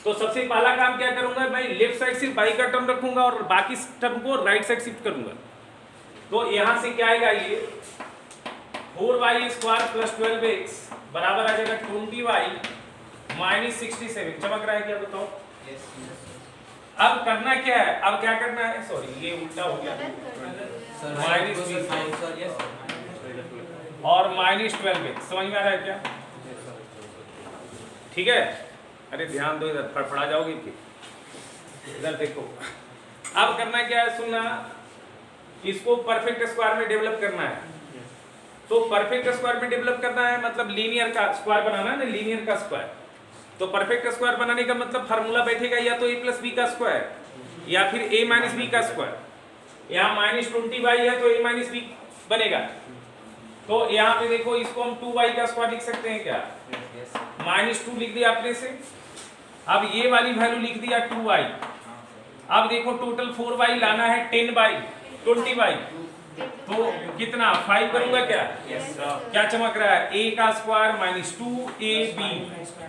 तो सबसे पहला काम क्या करूंगा, मैं लेफ्ट साइड सिर्फ वाई का टर्म रखूंगा और बाकी टर्म को राइट साइड शिफ्ट करूंगा। तो यहां से क्या आएगा, ये 4y² + 12x बराबर आ जाएगा 20y - 67। चमक रहा है क्या, बताओ? अब करना क्या है, अब क्या करना है, सॉरी ये उल्टा हो गया, और -12x। समझ में आ रहा है क्या? ठीक है, अरे ध्यान दो, इधर फड़फड़ा जाओगे फिर। इधर देखो, अब करना क्या है, सुनना, इसको परफेक्ट स्क्वायर में डेवलप करना है। तो परफेक्ट स्क्वायर में डेवलप करना है मतलब लीनियर का स्क्वायर बनाना है ना, लीनियर का स्क्वायर। तो परफेक्ट स्क्वायर बनाने का मतलब फार्मूला बैठेगा या तो a + b का स्क्वायर या फिर a - b का स्क्वायर। यहाँ -20y है तो a - b बनेगा। तो यहाँ पे देखो, इसको हम 2y का स्क्वायर लिख सकते हैं क्या, -2 लिख दिया आपने से। अब ये वाली वैल्यू लिख दिया 2y। अब देखो टोटल 4y लाना है 10/20y, तो कितना 5 करूंगा क्या, क्या चमक रहा है, a का स्क्वायर -2ab,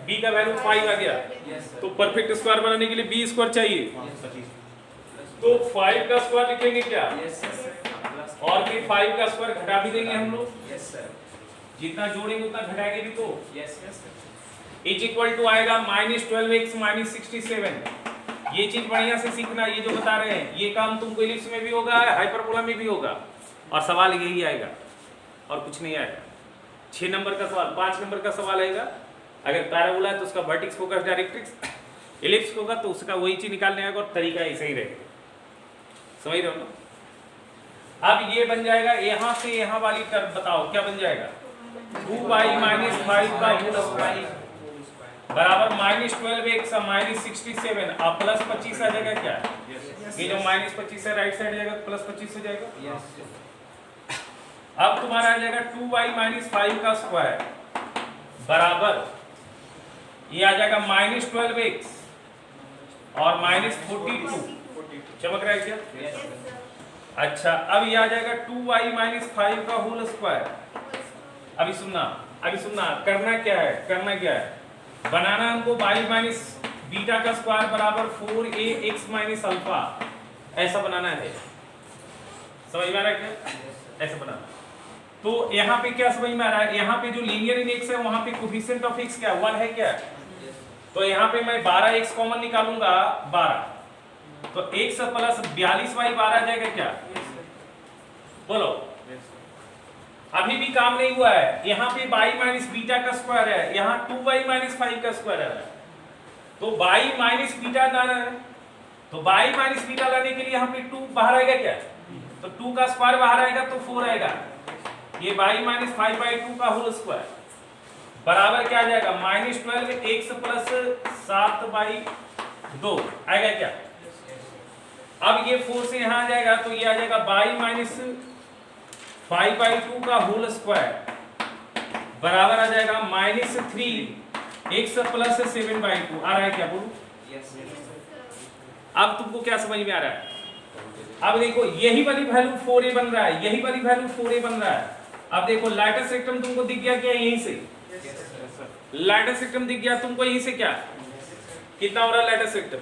b का वैल्यू 5 आ गया। तो परफेक्ट स्क्वायर बनाने के लिए b² चाहिए, तो 5 का स्क्वायर लिखेंगे क्या, और फिर 5 का स्क्वायर घटा भी देंगे हम लोग, जितना जोड़ेंगे उतना घटाएंगे भी। तो = आएगा -12x - 67। ये चीज बढ़िया से सीखना, ये जो बता रहे हैं ये काम तुमको इलिप्स में भी होगा, हाइपरबोला में भी होगा, और सवाल यही आएगा और कुछ नहीं आएगा। 6 नंबर का सवाल, 5 नंबर का सवाल आएगा। अगर पैराबोला है तो उसका वर्टेक्स फोकस डायरेक्ट्रिक्स, इलिप्स होगा तो उसका वही चीज निकालने आएगा और तरीका ऐसे ही रहेगा। समझ रहे हो ना? अब ये बन जाएगा, यहाँ से यहाँ वाली टर्म बताओ क्या बन जाएगा, 2y - 5 का होल स्क्वायर बराबर -12x - 67 अब +25 आ जाएगा क्या, ये जो -25 है राइट साइड जाएगा +25 हो जाएगा। अब तुम्हारा आ जाएगा 2y - 5 का स्क्वायर बराबर, ये आ जाएगा -12x और -42। चमक रहा है क्या? अच्छा, अब ये आ जाएगा 2y - 5 का होल स्क्वायर। अभी सुनना, करना क्या है, बनाना हमको y - बीटा का स्क्वायर बराबर 4ax - अल्फा, ऐसा बनाना है। समझ में आ रहा है क्या, ऐसा बनाना। तो यहाँ पे क्या समझ में आ रहा है, यहाँ पे जो लीनियर इन x है वहां पे कोफिशिएंट ऑफ x क्या 1 है क्या, तो यहाँ पे मैं 12x कॉमन निकालूंगा 12, तो x + 42y 12 आ जाएगा क्या, बोलो। अभी भी काम नहीं हुआ है, यहाँ पे y - बीटा का स्क्वायर है, यहाँ 2y - 5 का स्क्वायर है, तो y - बीटा लाना है। तो y - बीटा लाने के लिए यहाँ पे 2 बाहर आएगा क्या, तो 2 का स्क्वायर बाहर आएगा तो 4 आएगा। ये y - 5/2 का होल स्क्वायर बराबर क्या आ जाएगा, -12x + 7/2 आएगा क्या। अब ये 4 से यहाँ आ जाएगा तो ये आ जाएगा y - 5/2 का होल स्क्वायर बराबर आ जाएगा -3x + 7/2 आ रहा है क्या, बोलो। अब तुमको क्या समझ में आ रहा है, अब देखो यही वाली वैल्यू 4a बन रहा है, यही वाली वैल्यू 4a बन रहा है। अब देखो लाइटर सेक्टम तुमको दिख गया क्या, यहीं से लाइटर सेक्टम दिख गया तुमको यहीं से, क्या कितना हो रहा है लाइटर सेक्टम,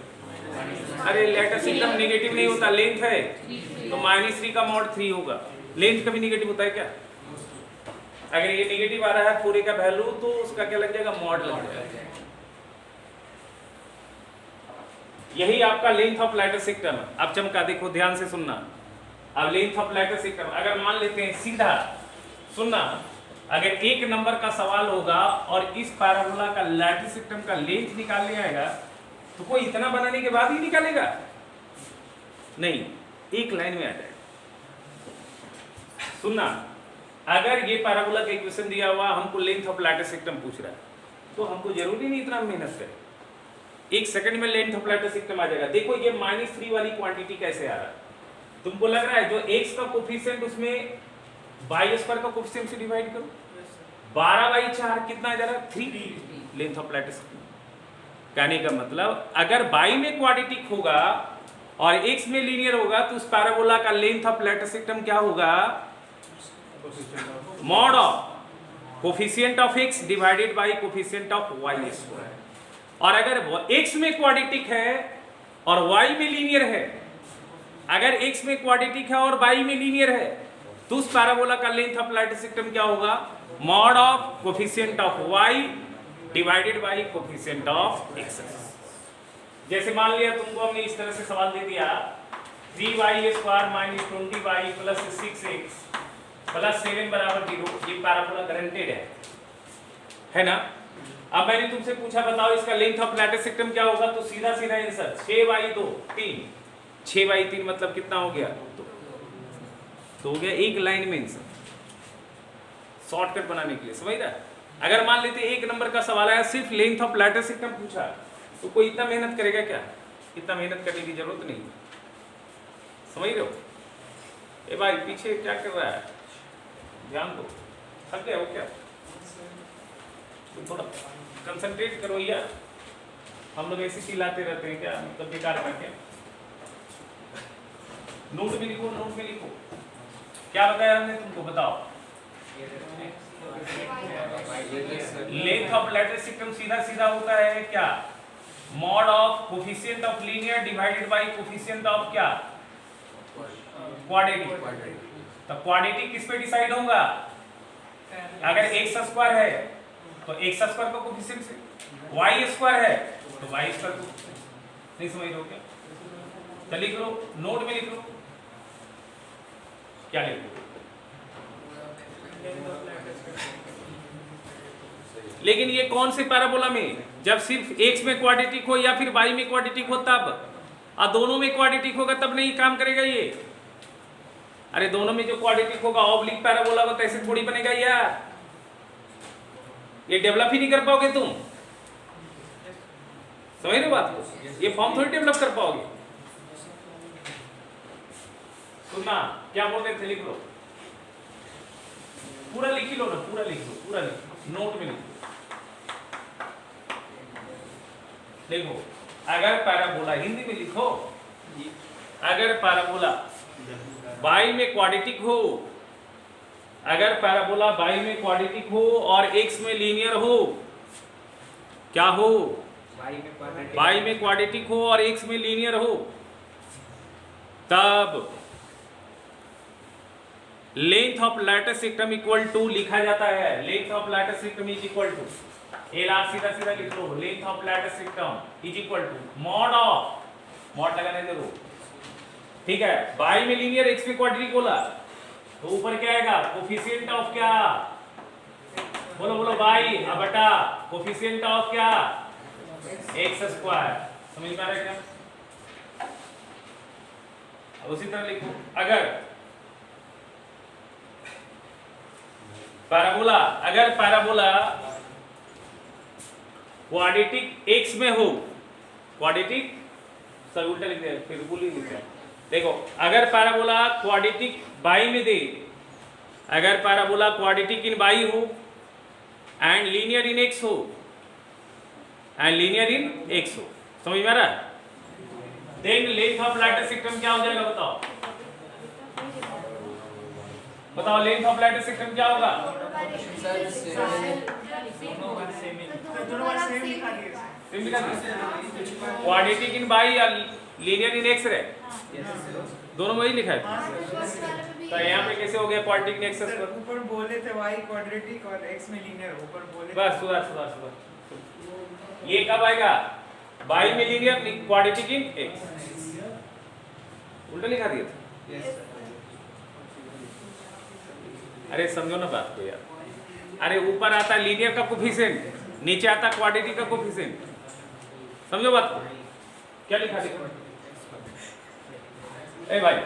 अरे लाइटर सेक्टम नेगेटिव नहीं होता, लेंथ है तो -3 का mod 3 होगा। लेंथ कभी नेगेटिव होता है क्या, अगर ये नेगेटिव आ रहा है 4a का वैल्यू तो उसका क्या लग जाएगा, मॉड लग जाएगा। यही आपका लेंथ ऑफ लाइटर सेक्टम। अब चमका, देखो ध्यान से सुनना। अब लेंथ ऑफ लाइटर सेक्टम अगर मान लेते हैं सीधा, सुनना, अगर 1 नंबर का सवाल होगा और इस पैराबोला का लाइटर सेक्टम का लेंथ निकालने आएगा तो कोई इतना बनाने के बाद ही निकालेगा नहीं, एक लाइन में आ जाएगा। सुनना, अगर ये पैराबोला का इक्वेशन दिया हुआ हमको लेंथ ऑफ लाइटर सेक्टम पूछ रहा है तो हमको जरूरी नहीं इतना मेहनत करें, 1 सेकंड में लेंथ ऑफ लाइटर सेक्टम आ जाएगा। देखो ये -3 वाली क्वांटिटी कैसे आ रहा है, तुमको लग रहा है जो x का कोफिशिएंट उसमें y² का कोफिशिएंट से डिवाइड करो, 12/4 कितना इधर है 3 लेंथ ऑफ लैटिस। कहने का मतलब अगर y में क्वाड्रेटिक होगा और x में लीनियर होगा तो उस पैराबोला का लेंथ ऑफ लैटिस सिस्टम क्या होगा, mod of coefficient of x divided by coefficient of y square. और अगर x में क्वाड्रेटिक है और y में लीनियर है, अगर x में क्वाड्रेटिक है और y में लीनियर है तो उस पैराबोला का लेंथ ऑफ लैटिस सिस्टम क्या होगा, mod of coefficient of y divided by coefficient of x। जैसे मान लिया तुमको हमने इस तरह से सवाल दे दिया 3y² - 20y + 6x + 7 = 0, ये पैराबोला गारंटेड है ना। अब मैंने तुमसे पूछा बताओ इसका लेंथ ऑफ लैटिस सिस्टम क्या होगा, तो सीधा सीधा आंसर 6/2 3 6/3 मतलब कितना हो गया, तो हो गया एक लाइन में आंसर, शॉर्टकट बनाने के लिए, समझ रहा। अगर मान लेते एक नंबर का सवाल आया सिर्फ लेंथ ऑफ लैटिस सिस्टम पूछा तो कोई इतना मेहनत करेगा क्या, इतना मेहनत करने की जरूरत नहीं, समझ रहे हो। ए भाई पीछे क्या कर रहा है, ध्यान दो, थक गया हो क्या, तो थोड़ा कंसंट्रेट करो यार। हम लोग ऐसी चिल्लाते रहते हैं क्या, मतलब बेकार करके। नोट में लिखो, नोट में लिखो क्या बताया हमने तुमको, बताओ। लेंथ ऑफ लैटिस सिस्टम सीधा सीधा होता है क्या, mod of coefficient of linear divided by coefficient of क्या, क्वाड्रेटिक। तो क्वाड्रेटिक किस पे डिसाइड होगा, अगर x² है तो x² का कोफिशिएंट से, y² है तो y² को, नहीं समझ रहे हो क्या, तो लिख लो, नोट में लिख लो, क्या लिख लो। लेकिन ये कौन से पैराबोला में, जब सिर्फ x में क्वाड्रेटिक हो या फिर y में क्वाड्रेटिक हो तब, और दोनों में क्वाड्रेटिक होगा तब नहीं काम करेगा ये। अरे दोनों में जो क्वाड्रेटिक होगा ऑब्लिक पैराबोला होगा तो ऐसे थोड़ी बनेगा यार, ये डेवलप ही नहीं कर पाओगे तुम, समझ रहे हो बात को, ये फॉर्म थोड़ी डेवलप कर पाओगे। सुनना क्या बोल रहे थे, लिख लो, पूरा लिख लो ना, पूरा लिख लो, पूरा लिख लो, नोट में लिखो। देखो अगर पैराबोला, हिंदी में लिखो, अगर पैराबोला y में क्वाड्रेटिक हो, अगर पैराबोला y में क्वाड्रेटिक हो और x में लीनियर हो, क्या हो, y में क्वाड्रेटिक हो और x में लीनियर हो, तब length of latus rectum equal to लिखा जाता है, length of latus rectum is equal to, LR सीधा सीधा लिख लो, length of latus rectum is equal to mod of, mod लगाने जरूर, ठीक है। y में लीनियर, x में क्वाड्रेटिक बोला तो ऊपर क्या आएगा, कोफिशिएंट ऑफ क्या, बोलो बोलो y बटा कोफिशिएंट ऑफ क्या, x²। समझ में आ रहा है क्या। उसी तरह लिखो, अगर पैराबोला, अगर पैराबोला क्वाड्रेटिक x में हो, क्वाड्रेटिक सब उल्टा लिख दिया, फिर भूल ही लिख रहा। देखो अगर पैराबोला क्वाड्रेटिक y में दे, अगर पैराबोला क्वाड्रेटिक इन y हो एंड लीनियर इन x हो, एंड लीनियर इन x हो, समझ में आ रहा है, then length of latus system क्या हो जाएगा, बताओ बताओ, लेंथ ऑफ लैटिस सिस्टम क्या होगा, क्वाड्रेटिक इन y या लीनियर इन x रहे, दोनों में ही लिखा है। तो यहाँ पे कैसे हो गया क्वाड्रेटिक इन x², ऊपर बोले थे y क्वाड्रेटिक और x में लीनियर, ऊपर बोले बस सुधार सुधार सुधार, ये कब आएगा, y में लीनियर क्वाड्रेटिक इन x, उल्टा लिखा दिया था। अरे समझो ना बात को यार, अरे ऊपर आता लीनियर का कोफिशिएंट, नीचे आता क्वाड्रेटिक का कोफिशिएंट, समझो बात को, क्या लिखा देखो, ए भाई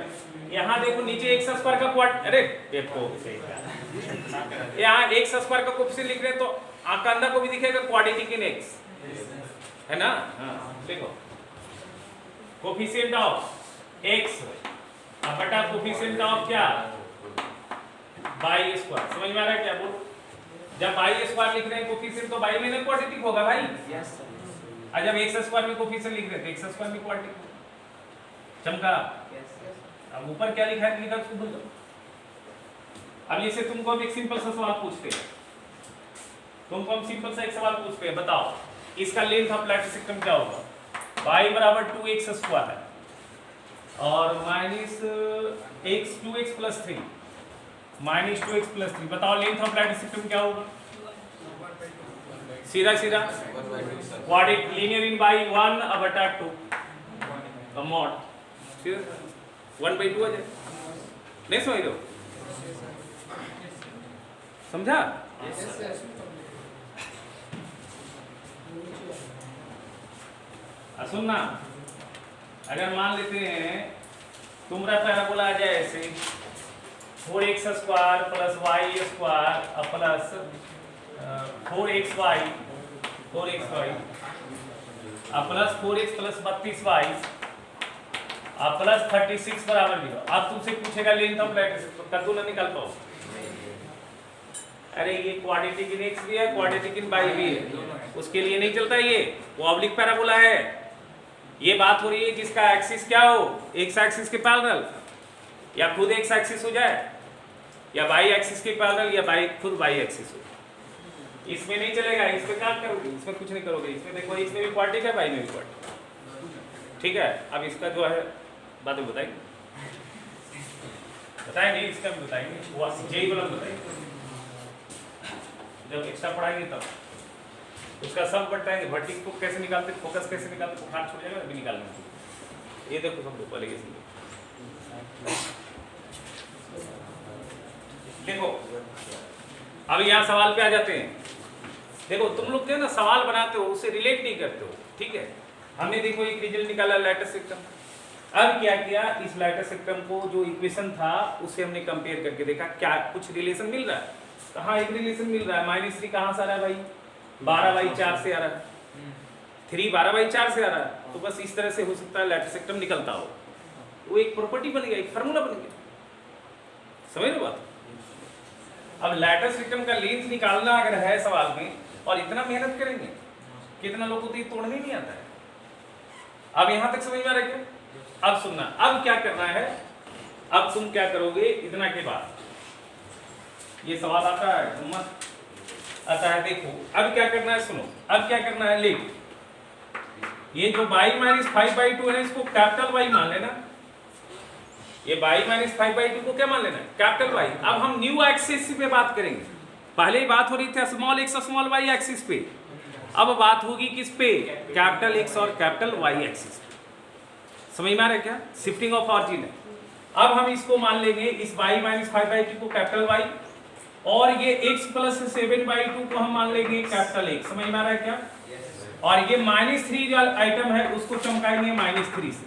यहाँ देखो नीचे x² का क्वाड, अरे देखो यहाँ x² का कोफिशिएंट लिख रहे हैं तो अंदर को भी दिखेगा क्वाड्रेटिक इन x, है ना। हाँ देखो कोफिशिएंट ऑफ x बटा कोफिशिएंट ऑफ क्या, y², समझ में आ रहा है क्या, बोलो जब बाई स्क्वायर लिख रहे हैं कोफिशिएंट तो बाई में ना क्वाड्रेटिक होगा भाई। Yes sir. और जब एक्स स्क्वायर में कोफिशिएंट लिख रहे थे एक्स स्क्वायर में क्वाड्रेटिक होगा। चमका। यस। अब ऊपर क्या लिखा है निकाल उसको भूल जाओ। अब जैसे तुमको हम एक सिंपल सा सवाल पूछते हैं, तुमको हम सिंपल सा एक सवाल पूछते हैं, बताओ इसका लेंथ ऑफ लैटिस सिस्टम क्या होगा? y बराबर 2x स्क्वायर है और minus x 2x plus 3 minus 2x plus 3, बताओ लेंथ ऑफ लैटिस सिस्टम क्या होगा? सीधा सीधा quadratic linear in by 1/2 mod सीधा 1/2 आ जाए। नहीं समझ रहे हो? समझा? सुनना, अगर मान लेते हैं तुम्हारा पैराबोला आ जाए ऐसे 4x square plus y square plus 4xy plus 4x plus 32y plus 36 बराबर 0। अब तुमसे पूछेगा लेंथ ऑफ लैटिस तो कद्दू ना निकाल पाओ। अरे ये क्वाड्रेटिक इन x भी है क्वाड्रेटिक इन y भी है, उसके लिए नहीं चलता, ये वो ऑब्लिक पैराबोला है। ये बात हो रही है जिसका एक्सिस क्या हो, एक्स एक्सिस के पैरेलल, या खुद एक्स एक्सिस हो जाए या वाई एक्सिस के पैरेलल या वाई खुद वाई एक्सिस हो। इसमें नहीं चलेगा, इसमें क्या करोगे? इसमें कुछ नहीं करोगे। इसमें देखो इसमें भी क्वाड्रेटिक है वाई में भी क्वाड्रेटिक, ठीक है। अब इसका जो है बात बताएंगे, नहीं इसका भी बताएंगे, जेई वाला बताएंगे जब एक्स्ट्रा पढ़ाएंगे तब उसका सब बताएंगे। वर्टिक्स को कैसे निकालते, फोकस कैसे निकालते, बुखार छूट जाएगा अभी निकालने। ये देखो सब पहले ये समझो। देखो अब यहाँ सवाल पे आ जाते हैं। देखो तुम लोग जो है ना सवाल बनाते हो उससे रिलेट नहीं करते हो, ठीक है। हमने देखो एक रिजल्ट निकाला लैटिस सिस्टम। अब क्या किया, इस लैटिस सिस्टम को जो इक्वेशन था उससे हमने कंपेयर करके देखा क्या कुछ रिलेशन मिल रहा है। कहाँ एक रिलेशन मिल रहा है, -3 कहाँ से आ रहा है भाई? 12/4 से आ रहा है। 3 12/4 से आ रहा है। तो बस इस तरह से हो सकता है लैटिस सिस्टम निकलता हो। वो एक प्रॉपर्टी बन गया, एक फार्मूला बन गया। समझ रहे बात? अब लैटिस सिस्टम का लेंथ निकालना अगर है सवाल में और इतना मेहनत करेंगे, कितना लोगों को तो ये तोड़ने नहीं आता है। अब यहां तक समझ में आ रहा है क्या? अब सुनना, अब क्या करना है, अब तुम क्या करोगे इतना के बाद ये सवाल आता है मत आता है। देखो अब क्या करना है, सुनो अब क्या करना है, लिख ये जो y - 5/2 है इसको कैपिटल Y मान लेना। ये y - 5/2 को क्या मान लेना है? Capital Y। अब हम न्यू एक्सिस पे बात करेंगे। पहले ही बात हो रही थी small x small y axis पे, अब बात होगी किस पे? कैपिटल X और कैपिटल Y एक्सिस पे। समझ में आ रहा है क्या? शिफ्टिंग ऑफ ऑरिजिन है। अब हम इसको मान लेंगे इस y - 5/2 को कैपिटल Y और ये x + 7/2 को हम मान लेंगे कैपिटल X। समझ में आ रहा है क्या? और ये -3 जो आइटम है उसको चमकाएंगे -3 से।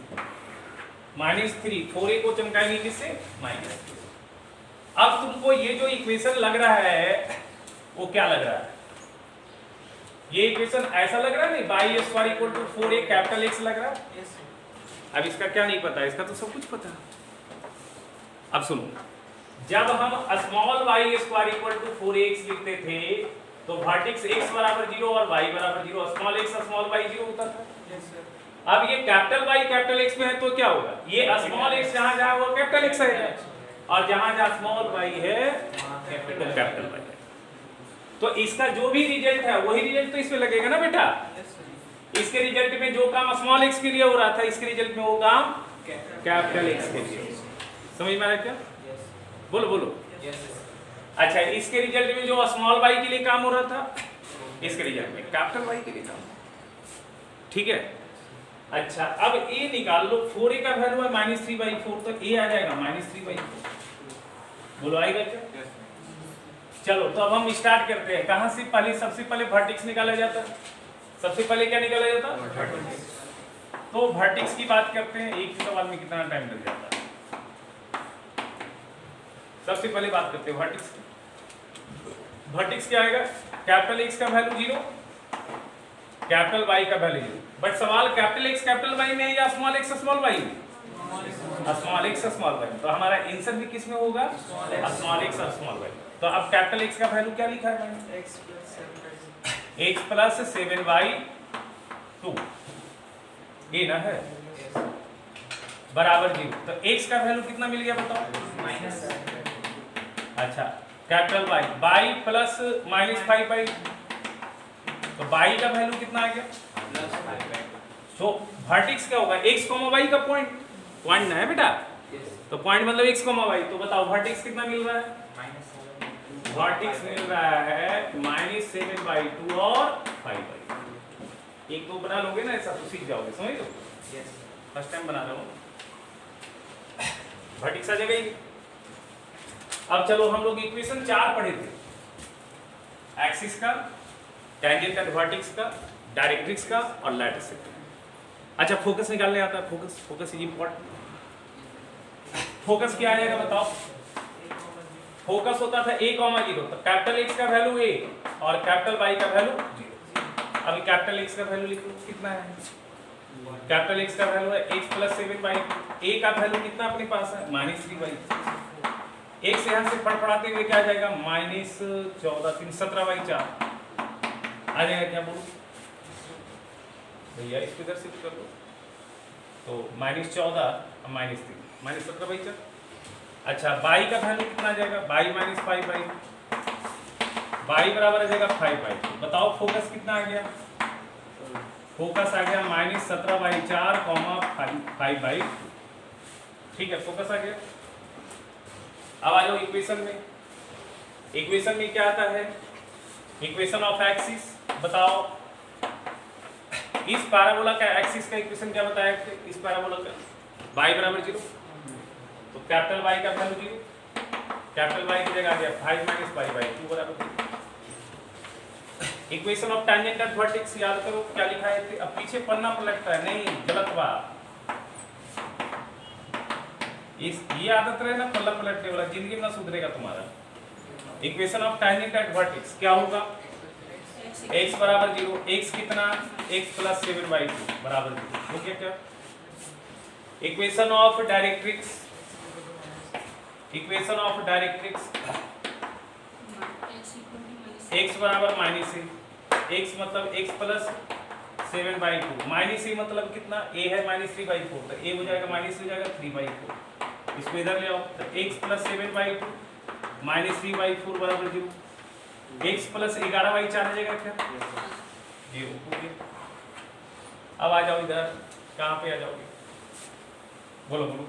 -3 4a को चमकाएंगे किससे? -3। अब तुमको ये जो इक्वेशन लग रहा है वो क्या लग रहा है? ये इक्वेशन ऐसा लग रहा है नहीं, y² = 4a कैपिटल X लग रहा है। अब इसका क्या नहीं पता, इसका तो सब कुछ पता है। अब सुनो, जब हम स्मॉल y² = 4x लिखते थे तो वर्टेक्स x बराबर 0 और y बराबर 0, स्मॉल x स्मॉल y 0 होता था। अब ये कैपिटल Y कैपिटल X में है तो क्या होगा? ये स्मॉल x जहां जहां वो कैपिटल X है और जहां जहां स्मॉल y है कैपिटल Y है। तो इसका जो भी रिजल्ट है वही रिजल्ट तो इसमें लगेगा ना बेटा। इसके रिजल्ट में जो काम स्मॉल x के लिए हो रहा था इसके रिजल्ट में वो काम कैपिटल X के लिए। समझ में आ रहा है क्या? बोलो बोलो। अच्छा, इसके रिजल्ट में जो स्मॉल y के लिए काम हो रहा था इसके रिजल्ट में कैपिटल Y के लिए काम। ठीक है। अच्छा, अब a निकाल लो। 4a का वैल्यू है -3/4 तो a आ जाएगा -3/4। बोलो आएगा क्या? चलो तो अब हम स्टार्ट करते हैं। कहां से? पहले सबसे पहले वर्टेक्स निकाला जाता है। सबसे पहले क्या निकाला जाता है? वर्टेक्स। तो वर्टेक्स की बात करते हैं। एक ही सवाल में कितना टाइम लग जाता है? सबसे पहले बात करते हैं वर्टेक्स की। वर्टेक्स क्या आएगा? कैपिटल X का वैल्यू 0, कैपिटल Y का वैल्यू 0। बट सवाल कैपिटल X कैपिटल Y में है या स्मॉल x स्मॉल y में? स्मॉल एक्स स्मॉल वाई, तो हमारा आंसर भी किस में होगा, स्मॉल एक्स और स्मॉल वाई। तो अब कैपिटल एक्स का वैल्यू क्या लिखा है मैंने, x प्लस 7/2 ये ना है बराबर 0। तो x का वैल्यू कितना मिल गया बताओ, अच्छा कैपिटल y प्लस -5/2, तो y का वैल्यू कितना आ गया, तो वर्टेक्स क्या होगा, x, y का पॉइंट ना है बेटा, तो पॉइंट मतलब x, y, तो बताओ वर्टेक्स कितना मिल रहा है, वर्टेक्स मिल रहा है -7/2 और 5/2। एक दो बना लोगे ना ऐसा तो सीख जाओगे, समझ लो, फर्स्ट टाइम बना रहा हूँ। वर्टेक्स आ जाएगा ये। अब चलो हम लोग इक्वेशन 4 पढ़े थे, एक्सिस का, टेंजेंट एंड वर्टेक्स का, डायरेक्ट्रिक्स का और लैटिस का। अच्छा फोकस निकालने आता है, फोकस इज इंपॉर्टेंट। फोकस क्या आ जाएगा बताओ, फोकस होता था a, 0, तो कैपिटल x का वैल्यू a और कैपिटल y का वैल्यू 0। अभी कैपिटल x का वैल्यू लिखो कितना है, कैपिटल x का वैल्यू है x प्लस 7/2, a का वैल्यू कितना अपने पास है -3/2, x यहां से फड़फड़ाते हुए क्या आ जाएगा -14 3 17/4 आ जाएगा, क्या बोलूं भैया इसको इधर शिफ्ट कर लो, तो -14 और -3 -17/4। अच्छा y का वैल्यू कितना आ जाएगा, y -5/2, y बराबर आ जाएगा 5/2। बताओ फोकस कितना आ गया, फोकस आ गया -17/4, 5/2, ठीक है फोकस आ गया। अब आ जाओ इक्वेशन में, इक्वेशन में क्या आता है, इक्वेशन ऑफ एक्सिस। बताओ इस पैराबोला का एक्सिस का इक्वेशन क्या बताया, इस पैराबोला का y बराबर 0, तो कैपिटल Y का वैल्यू 0, कैपिटल Y की जगह आ गया 5 - 5/2 बराबर 0। Equation of tangent and vertex याद करो क्या लिखा है, अब पीछे पन्ना पलटता है, नहीं गलत बात, ये आदत रहे ना पल्ला पलटने वाला, जिंदगी में ना सुधरेगा तुम्हारा। Equation of tangent and vertex क्या होगा, x बराबर 0, x कितना x प्लस 7/2 बराबर 0 हो गया क्या। Equation of directrix, equation of directrix x बराबर -a, x मतलब x प्लस 7/2, -a मतलब कितना a है -3/4, तो a हो जाएगा माइनस हो जाएगा 3/4, इसको इधर ले आओ, तो x प्लस 7/2 -3/4 बराबर 0, x प्लस 11/4 आ जाएगा क्या, 0 हो गया। अब आ जाओ इधर, कहाँ पे आ जाओगे, बोलो बोलो,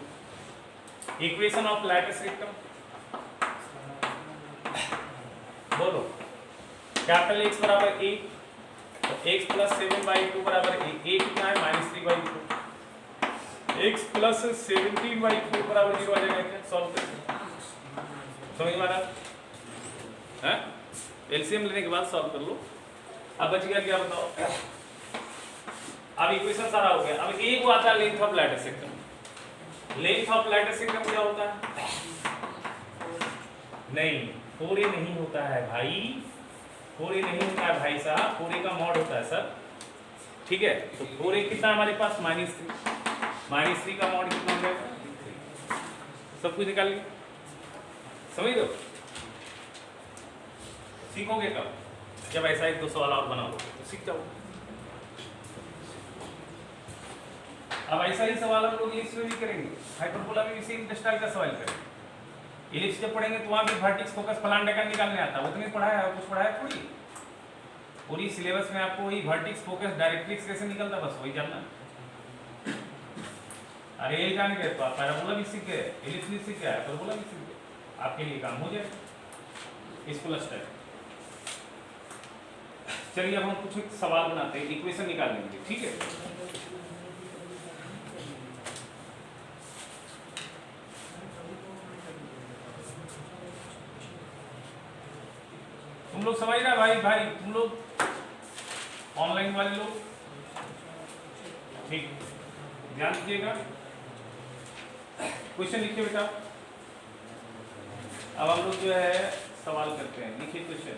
इक्वेशन ऑफ लैटिस रेक्टम बोलो, कैपिटल x बराबर a, तो x प्लस 7/2 बराबर a कितना है -3/4, x प्लस 17/4 बराबर 0 आ जाएगा क्या, सॉल्व करके समझ में आ रहा है, एलसीएम लेने के बाद सॉल्व कर लो। अब बच गया क्या बताओ, अब इक्वेशन सारा हो गया। अब एक वो आता है length of lattice rectum, length of lattice rectum क्या होता है, नहीं पूरे नहीं होता है भाई, पूरे नहीं होता है भाई साहब, पूरे का मॉड होता है सर, ठीक है। तो पूरे कितना हमारे पास -3 का मॉड कितना हो जाएगा, सब कुछ निकाल लिया, समझ लो। सीखोगे कब, जब ऐसा एक दो सवाल और बनाओगे तो सीख जाओगे। अब ऐसा ही सवाल हम लोग इलिप्स में भी करेंगे, हाइपरबोला में भी सेम स्टाइल का सवाल करेंगे। इलिप्स जब पढ़ेंगे तो वहाँ भी वर्टेक्स फोकस फलान डेकन निकालने आता है, वो तो नहीं पढ़ाया है, कुछ पढ़ाया थोड़ी, पूरी सिलेबस में आपको वही वर्टेक्स फोकस डायरेक्ट्रिक्स कैसे निकलता बस वही जानना। अरे यही जान गए तो आप पैराबोला भी सीख गए, इलिप्स भी सीख गए, हाइपरबोला भी सीख गए, आपके लिए काम हो जाएगा इसको स्टाइल। चलिए अब हम कुछ एक सवाल बनाते हैं, इक्वेशन निकाल लेंगे, ठीक है। तुम लोग समझ रहे भाई तुम लोग ऑनलाइन वाले लोग ठीक ध्यान दीजिएगा, क्वेश्चन लिखिए बेटा। अब हम लोग जो है सवाल करते हैं, लिखिए question.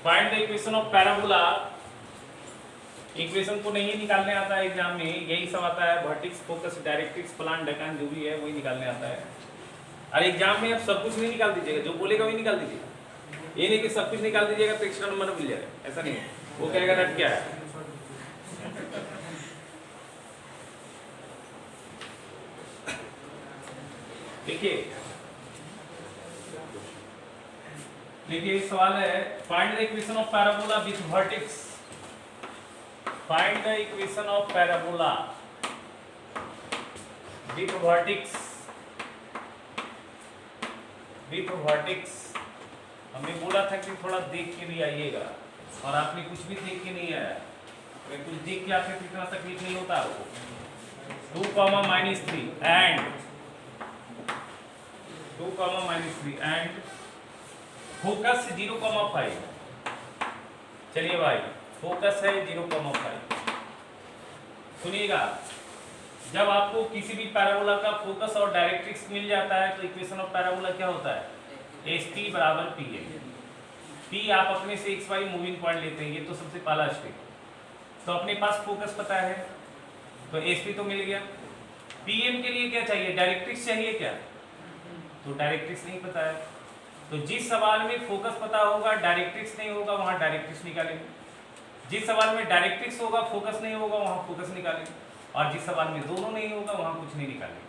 Find the equation of parabola equation को नहीं निकालने आता है एग्जाम में, यही सब आता है, वर्टिक्स, फोकस, डायरेक्ट्रिक्स, प्लान, ढकान, जो भी है वही निकालने आता है। और एग्जाम में आप सब कुछ नहीं निकाल दीजिएगा, जो बोलेगा वही निकाल दीजिएगा। ये नहीं कि सब कुछ निकाल दीजिएगा तो एक्स्ट्रा नंबर मिल जाएगा, ऐसा नहीं है। वो कहेगा रट क्या है। देखिए सवाल है, find the equation of parabola with vertex. Find the equation of parabola with vertex. With vertex हमने बोला था कि थोड़ा देख के भी आइएगा, और आपने कुछ भी देख के नहीं आया। अगर कुछ देख के आते तो इतना तकलीफ नहीं होता आपको। 2, -3 एंड 2, -3 एंड फोकस 0,5। चलिए भाई, फोकस है 0,5। सुनिएगा, जब आपको किसी भी पैराबोला का फोकस और डायरेक्ट्रिक्स मिल जाता है तो इक्वेशन ऑफ पैराबोला क्या होता है? ST = PM। P आप अपने से XY मूविंग पॉइंट लेते हैं, ये तो सबसे पहला स्टेप। तो अपने पास फोकस पता है तो SP तो मिल गया। PM के लिए क्या चाहिए? डायरेक्ट्रिक्स चाहिए क्या? तो डायरेक्ट्रिक्स नहीं पता है। तो जिस सवाल में फोकस पता होगा डायरेक्ट्रिक्स नहीं होगा वहां डायरेक्ट्रिक्स निकालेंगे, जिस सवाल में डायरेक्ट्रिक्स होगा फोकस नहीं होगा वहां फोकस निकालेंगे, और जिस सवाल में दोनों नहीं होगा वहां कुछ नहीं निकालेंगे।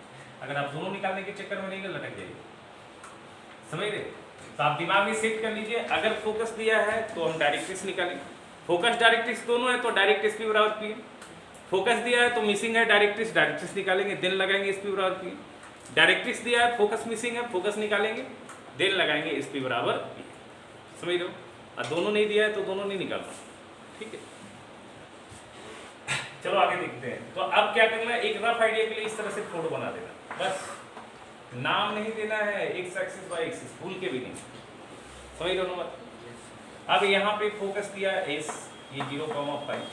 अगर आप दोनों निकालने के चक्कर में नहीं लटक जाइए, समझ रहे? तो आप दिमाग में सेट कर लीजिए, अगर फोकस दिया है तो हम डायरेक्ट्रिक्स निकालेंगे। फोकस डायरेक्ट्रिक्स दोनों है तो डायरेक्ट SP = PM। फोकस दिया है तो मिसिंग है डायरेक्ट्रिक्स, डायरेक्ट्रिक्स निकालेंगे, दिन लगाएंगे SP = PM। डायरेक्ट्रिक्स दिया है, फोकस मिसिंग है, फोकस निकालेंगे, दिन लगाएंगे, SP = PM। समझ लो? और दोनों नहीं दिया है तो दोनों नहीं निकालना, ठीक है? चलो आगे देखते हैं। तो अब क्या करना है, एक रफ आइडिया के लिए इस तरह से फोटो बना देना, बस नाम नहीं देना है, x एक्सिस y एक्सिस, भूल के भी नहीं। समझ लो ना बात? अब यहाँ पे फोकस दिया है S, ये 0,5।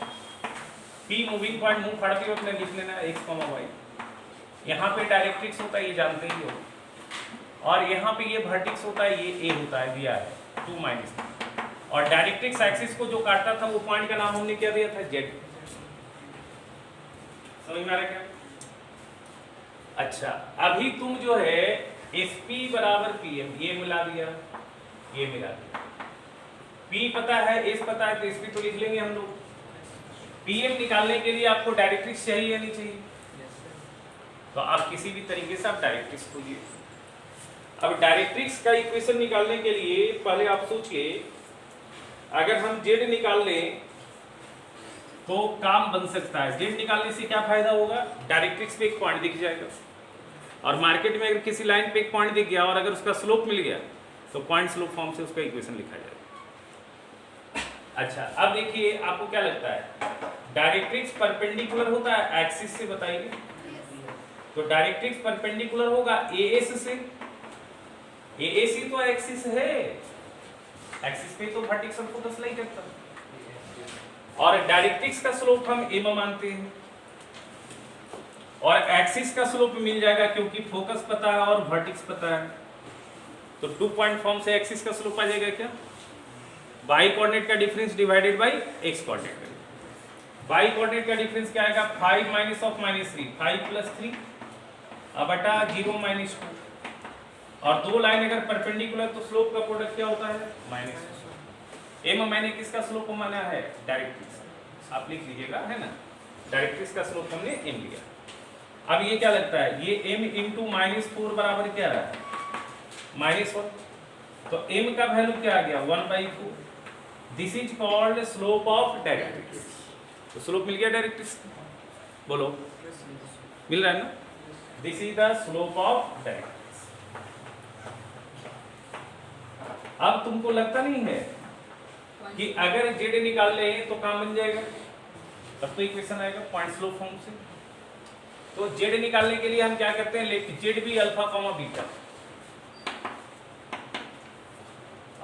P मूविंग पॉइंट मुंह फाड़ते हुए अपने लिख लेना है x, y। यहाँ पे डायरेक्ट्रिक्स होता है, ये जानते ही हो, और यहाँ पे ये वर्टेक्स होता है, ये A होता है, दिया है 2, -3। और डायरेक्ट्रिक्स एक्सिस को जो काटता था वो पॉइंट का नाम हमने क्या दिया था? Z। समझ में आ रहा है क्या? अच्छा, अभी तुम जो है SP = PM, ये मिला दिया, ये मिला दिया। P पता है, S पता है, तो SP तो लिख लेंगे हम लोग। PM निकालने के लिए आपको डायरेक्ट्रिक्स चाहिए या नहीं चाहिए? तो आप किसी भी तरीके से आप डायरेक्ट्रिक्स खोजिए। अब डायरेक्ट्रिक्स का इक्वेशन निकालने के लिए पहले आप सोचिए, अगर हम Z निकाल लें तो काम बन सकता है। Z निकालने से क्या फायदा होगा? डायरेक्ट्रिक्स पे एक पॉइंट दिख जाएगा, और मार्केट में अगर किसी लाइन पे एक पॉइंट दिख गया और अगर उसका स्लोप मिल गया तो पॉइंट स्लोप फॉर्म से उसका इक्वेशन लिखा जाएगा। अच्छा, अब देखिए आपको क्या लगता है, डायरेक्ट्रिक्स परपेंडिकुलर होता है एक्सिस से? बताइए। तो डायरेक्ट्रिक्स परपेंडिकुलर होगा AS से। AS ही तो एक्सिस है, एक्सिस पे तो वर्टेक्स और फोकस नहीं करता। और डायरेक्ट्रिक्स का स्लोप हम m मानते हैं, और एक्सिस का स्लोप मिल जाएगा क्योंकि फोकस पता है और वर्टेक्स पता है। तो 2 पॉइंट फॉर्म से एक्सिस का स्लोप आ जाएगा क्या? y कोऑर्डिनेट का difference divided by x coordinate का। y कोऑर्डिनेट का डिफरेंस क्या आएगा? 5 - 3, 5 + 3 बटा 0 - 2। और दो लाइन अगर परपेंडिकुलर तो स्लोप का प्रोडक्ट क्या होता है? -2। m मैंने किसका स्लोप माना है? डायरेक्ट्रिक्स। आप लिख लीजिएगा, है ना? डायरेक्ट्रिक्स का स्लोप हमने m लिया। अब ये क्या लगता है, ये m × -4 बराबर क्या है? -1। तो m का वैल्यू क्या आ गया? 1/4। This is called slope of directrix. तो स्लोप मिल गया डायरेक्ट्रिक्स, बोलो मिल रहा है ना? This is the slope of directrix. अब तुमको लगता नहीं है कि अगर Z निकाल ले तो काम बन जाएगा? तब तो इक्वेशन आएगा पॉइंट स्लोप फॉर्म से। तो Z निकालने के लिए हम क्या करते हैं, लेकिन Z भी अल्फा, बीटा,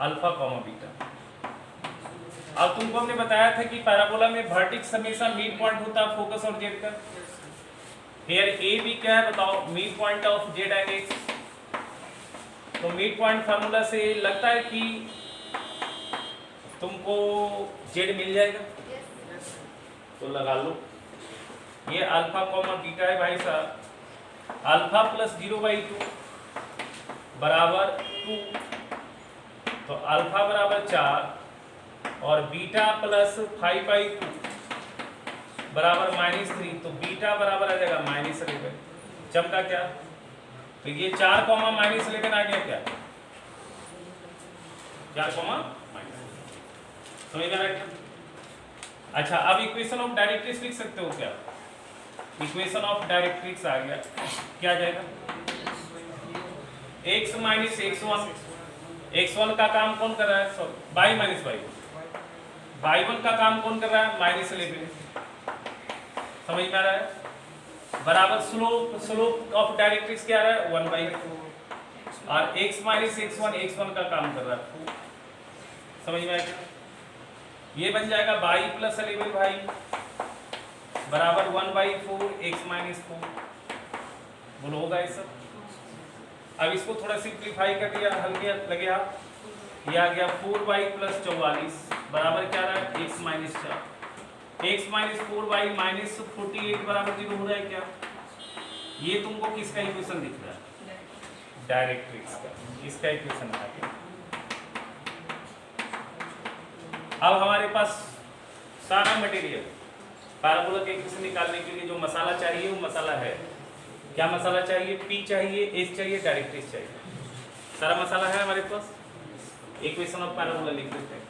अल्फा, बीटा। अब तुमको हमने बताया था कि पैराबोला में वर्टेक्स हमेशा मिड पॉइंट होता है फोकस और Z का। हियर A भी क्या है बताओ? Mid point of Z and X। तो मिड पॉइंट फार्मूला से लगता है कि तुमको Z मिल जाएगा। तो लगा लो, ये अल्फा कॉमा बीटा है भाई साहब। अल्फा प्लस 0/2 बराबर 2, तो अल्फा बराबर 4 और बीटा प्लस 5/2 बराबर -3, तो बीटा बराबर आ जाएगा -11। चमका क्या? तो ये 4 कॉमा -11 आ गया क्या? 4 कॉमा समझ में आ गया? अच्छा, अब इक्वेशन ऑफ डायरेक्ट्रिक्स लिख सकते हो क्या? इक्वेशन ऑफ डायरेक्ट्रिक्स आ गया, क्या आ जाएगा? x माइनस x1, x1 का काम कौन कर रहा है? y माइनस y1, y1 का काम कौन कर रहा है? -11। समझ में आ रहा है? बराबर स्लोप ऑफ डायरेक्ट्रिक्स क्या आ रहा है? 1/4 और x माइनस x1 का काम कर रहा है 2। समझ में आएगा? ये बन जाएगा y प्लस 11 भाई बराबर 1/4 x माइनस 4। बोलो होगा ये सब? अब इसको थोड़ा सिंप्लीफाई कर दिया, हल्के लगे आप, ये आ गया 4y प्लस 44 बराबर क्या रहा है? x minus 4। x minus 4y minus 48 बराबर 0 हो रहा है क्या? ये तुमको किसका इक्वेशन दिख रहा है? डायरेक्ट्रिक्स का। इसका इक्वेशन आ गया। अब हमारे पास सारा मटेरियल पैराबोला के इक्वेशन निकालने के लिए जो मसाला चाहिए वो मसाला है। क्या मसाला चाहिए? P चाहिए, S चाहिए, डायरेक्ट्रिक्स चाहिए। सारा मसाला है हमारे पास। इक्वेशन ऑफ पैराबोला लिख देते हैं।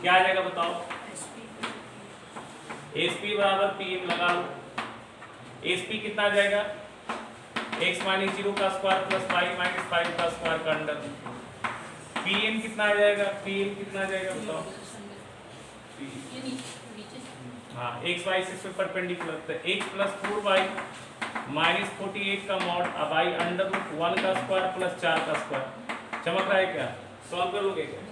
क्या आ जाएगा बताओ? SP बराबर PM लगा लो। SP कितना आ जाएगा? x माइनस 0 का स्क्वायर प्लस y माइनस 5 का स्क्वायर का अंडर। PM कितना आ जाएगा? PM कितना आ जाएगा बताओ? हाँ, x y से परपेंडिकुलर, तो x प्लस 4y माइनस 48 का मॉड, अब आई अंडर रूट 1 का स्क्वायर प्लस 4 का स्क्वायर। चमक रहा है क्या? सॉल्व कर लोगे क्या?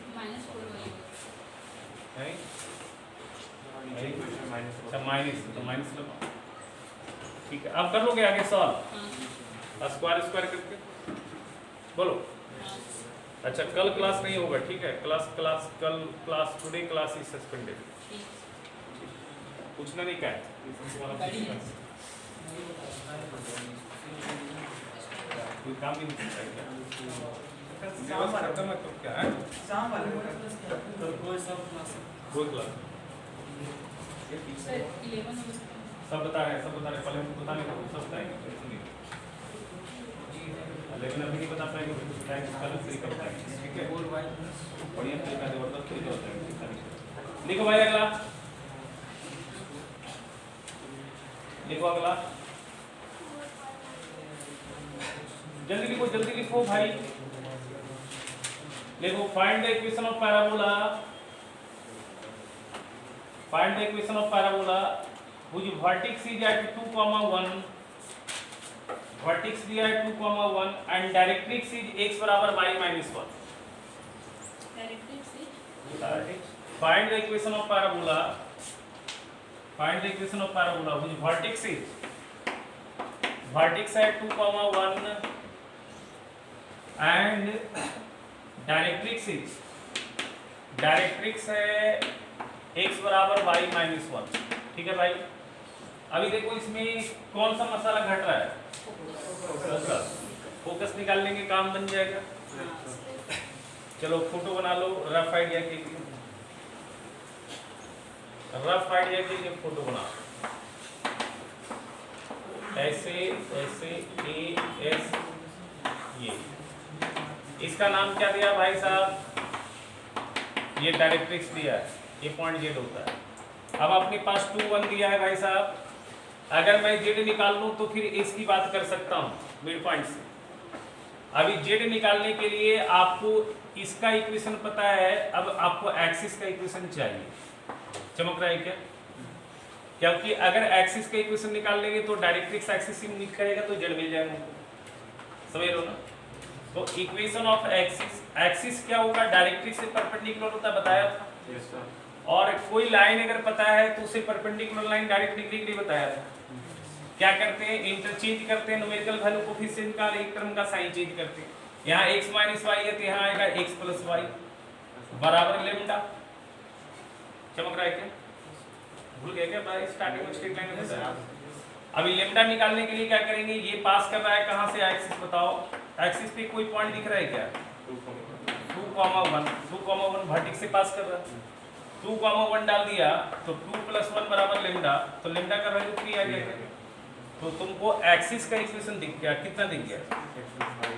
अच्छा माइनस, तो माइनस लगाओ। ठीक है, अब कर लोगे आगे सॉल्व स्क्वायर करके? बोलो। अच्छा, कल क्लास नहीं होगा, ठीक है? कल class today class is suspended. पूछना नहीं क्या है? कोई काम भी नहीं करता है क्या? खत्म है तो क्या है? कोई क्लास सब बता रहे पहले हमको बताने को सब बताएंगे। 11 अभी नहीं बता पाएंगे तो बताएंगे कल फ्री कर पाएंगे। ठीक है, बढ़िया तरीका जबरदस्त तरीका होता है। लिखो भाई अगला, लिखो अगला, जल्दी लिखो भाई। लिखो find the equation of parabola, find the equation of parabola which vertex is at 2,1, vertex दिया है 2,1 एंड डायरेक्ट्रिक्स इज x बराबर y minus 1। Find the equation of parabola, find the equation of parabola which vertex है 2,1 and directrix है x बराबर y minus 1। ठीक है भाई, अभी देखो इसमें कौन सा मसाला घट रहा है? फोकस निकालने के काम बन जाएगा। चलो फोटो बना लो, रफ आइडिया के लिए, फोटो बना ऐसे ये इसका नाम क्या दिया भाई साहब? ये डायरेक्ट्रिक्स दिया है, ये पॉइंट Z होता है। अब अपने पास 2,1 दिया है भाई साहब, अगर मैं Z निकाल लूं तो फिर इसकी बात कर सकता हूं मिड पॉइंट से। अभी Z निकालने के लिए आपको इसका इक्वेशन पता है, अब आपको एक्सिस का इक्वेशन चाहिए। चमक रहा है क्या? क्योंकि अगर एक्सिस का इक्वेशन निकाल लेंगे तो डायरेक्ट्रिक्स एक्सिस से मीट करेगा तो Z मिल जाएगा हमको। समझ लो ना? तो इक्वेशन ऑफ एक्सिस क्या होगा? डायरेक्ट्रिक्स से परपेंडिकुलर होता है, बताया था। Yes sir. और कोई लाइन अगर पता है तो उसे परपेंडिकुलर लाइन डायरेक्ट डिग्री के लिए बताया था। क्या करते हैं? इंटरचेंज करते हैं न्यूमेरिकल वैल्यू कोफिशिएंट का, एक टर्म का साइन चेंज करते हैं। यहाँ x माइनस वाई है तो यहाँ आएगा x प्लस वाई बराबर लेमडा। चमक रहा है क्या? भूल गए क्या भाई? स्टार्टिंग में स्ट्रेट लाइन में बताया। अभी लेमडा निकालने के लिए क्या करेंगे? ये पास कर रहा है कहाँ से एक्सिस बताओ? एक्सिस पे कोई पॉइंट दिख रहा है क्या? 2,1 वर्टेक्स से पास कर रहा है। 2,1 डाल दिया तो 2 + 1 = लेमडा, तो लेमडा का वैल्यू 3 आ गया। तो तुमको एक्सिस का इक्वेशन दिख गया, कितना दिख गया?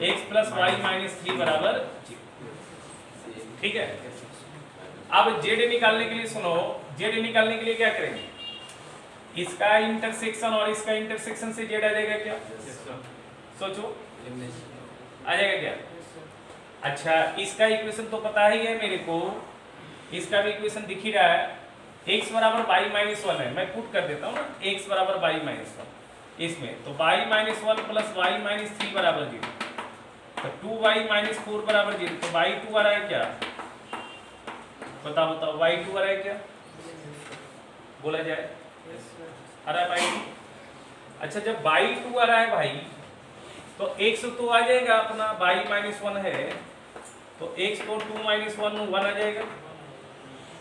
x + y - 3 = 0। ठीक है। अब z निकालने के लिए सुनो, z निकालने के लिए क्या करेंगे? इसका इंटरसेक्शन और इसका इंटरसेक्शन से z आ जाएगा क्या? सोचो, आ जाएगा क्या? अच्छा, इसका इक्वेशन तो पता ही है मेरे को, इसका भी इक्वेशन दिख ही रहा है। x = y - 1 है, मैं पुट कर देता हूँ ना, x = y - 1 इसमें, तो y - 1 + y - 3 = 0, तो 2y - 4 = 0, तो y2 आ रहा है क्या? बताओ y2 आ रहा है क्या? बोला जाए, आ रहा है y2। अच्छा, जब y2 आ रहा है भाई, तो x तो आ जाएगा अपना, y - 1 है, तो x तो 2 - 1 आ जाएगा।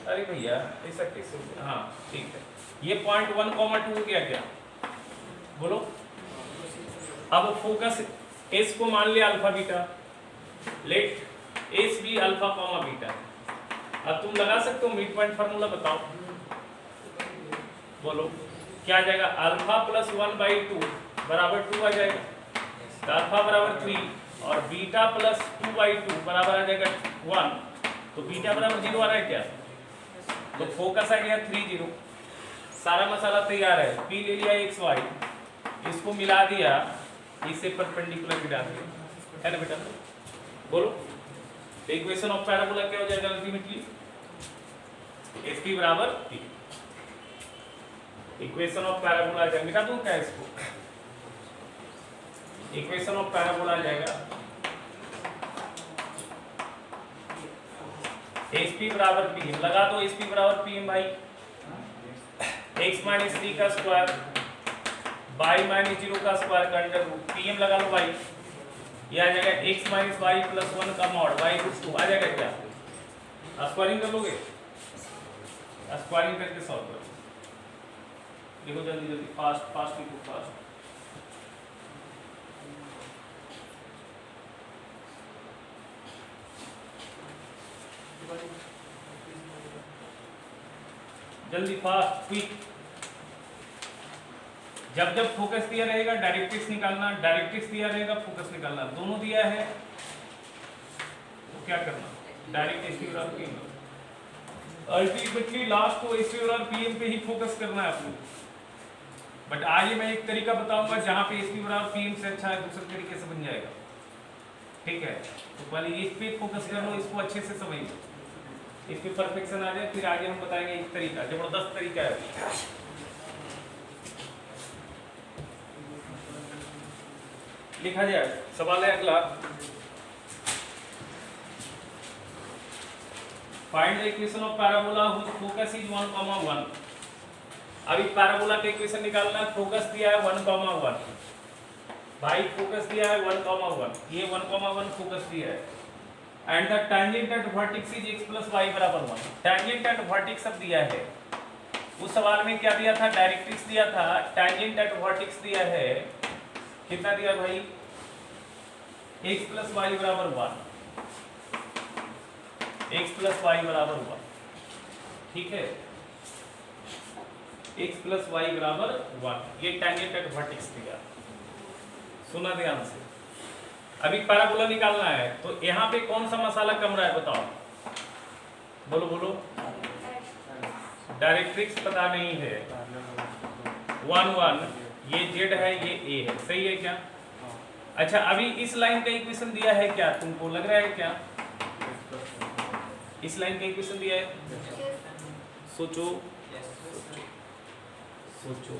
अरे भैया ऐसा कैसे? हाँ ठीक है, ये पॉइंट 1,2 हो गया क्या? बोलो। अब फोकस s को मान लिया अल्फा बीटा, लेट s भी अल्फा कॉमा बीटा। अब तुम लगा सकते हो मिड पॉइंट फार्मूला, बताओ बोलो क्या आ जाएगा? अल्फा + 1/2 = 2 आ जाएगा, तो अल्फा = 3 और बीटा + 2/2 बराबर आ जाएगा 1, तो बीटा = 0 आ रहा है क्या? तो फोकस आ गया 3 0। सारा मसाला तैयार है, p ले लिया xy, इसको मिला दिया, इससे परपेंडिकुलर गिरा दिया, है ना बेटा? बोलो, इक्वेशन ऑफ पैराबोला क्या हो जाएगा ultimately? SP = P। Equation of parabola आ जाएगा, मिटा दूं क्या इसको? इक्वेशन ऑफ पैराबोला आ जाएगा SP = PM, लगा दो SP = PM भाई। x - 3 का स्क्वायर, y - 0 का स्क्वायर का अंडर रूट, PM लगा लो भाई, ये आ जाएगा x - y + 1 का मॉड y√2 आ जाएगा क्या? स्क्वायरिंग कर लोगे? स्क्वायरिंग करके सॉल्व करो, देखो जल्दी जल्दी, फास्ट लिखो, फास्ट। जल्दी, फास्ट, क्विक। जब फोकस दिया रहेगा डायरेक्ट्रिक्स निकालना, डायरेक्ट्रिक्स दिया रहेगा फोकस निकालना, दोनों दिया है तो क्या करना? Direct SP = PM। Ultimately last को SP = PM पे ही फोकस करना है आपको। बट आज मैं एक तरीका बताऊंगा जहां पे SP = PM से अच्छा है दूसरे तरीके से बन जाएगा। ठीक है, तो पहले इस पे फोकस कर लो, इसको अच्छे से समझ लो, इस पे परफेक्शन आ जाए, फिर आगे हम बताएंगे एक तरीका, जबरदस्त तरीका है। लिखा जाए, सवाल है अगला, find the equation of parabola whose focus is 1,1। अभी पैराबोला का इक्वेशन निकालना है, फोकस दिया है 1,1, भाई फोकस दिया है 1,1, ये 1,1 फोकस दिया है, and the tangent eight vertex is x + y = 1। Tangent eight vertex अब दिया है, उस सवाल में क्या दिया था? डायरेक्ट्रिक्स दिया था, टैंजेंट एट वर्टेक्स दिया है, कितना दिया भाई? x + y = 1, x + y = 1, ठीक है, x + y = 1, ये टैंजेंट एट वर्टेक्स दिया। सुना ध्यान से, अभी पैराबोला निकालना है, तो यहाँ पे कौन सा मसाला कम रहा है बताओ? बोलो बोलो, डायरेक्ट्रिक्स पता नहीं है, 1 1, ये z है, ये a है, सही है क्या? अच्छा, अभी इस लाइन का इक्वेशन दिया है क्या? तुमको लग रहा है क्या इस लाइन का इक्वेशन दिया है? सोचो सोचो,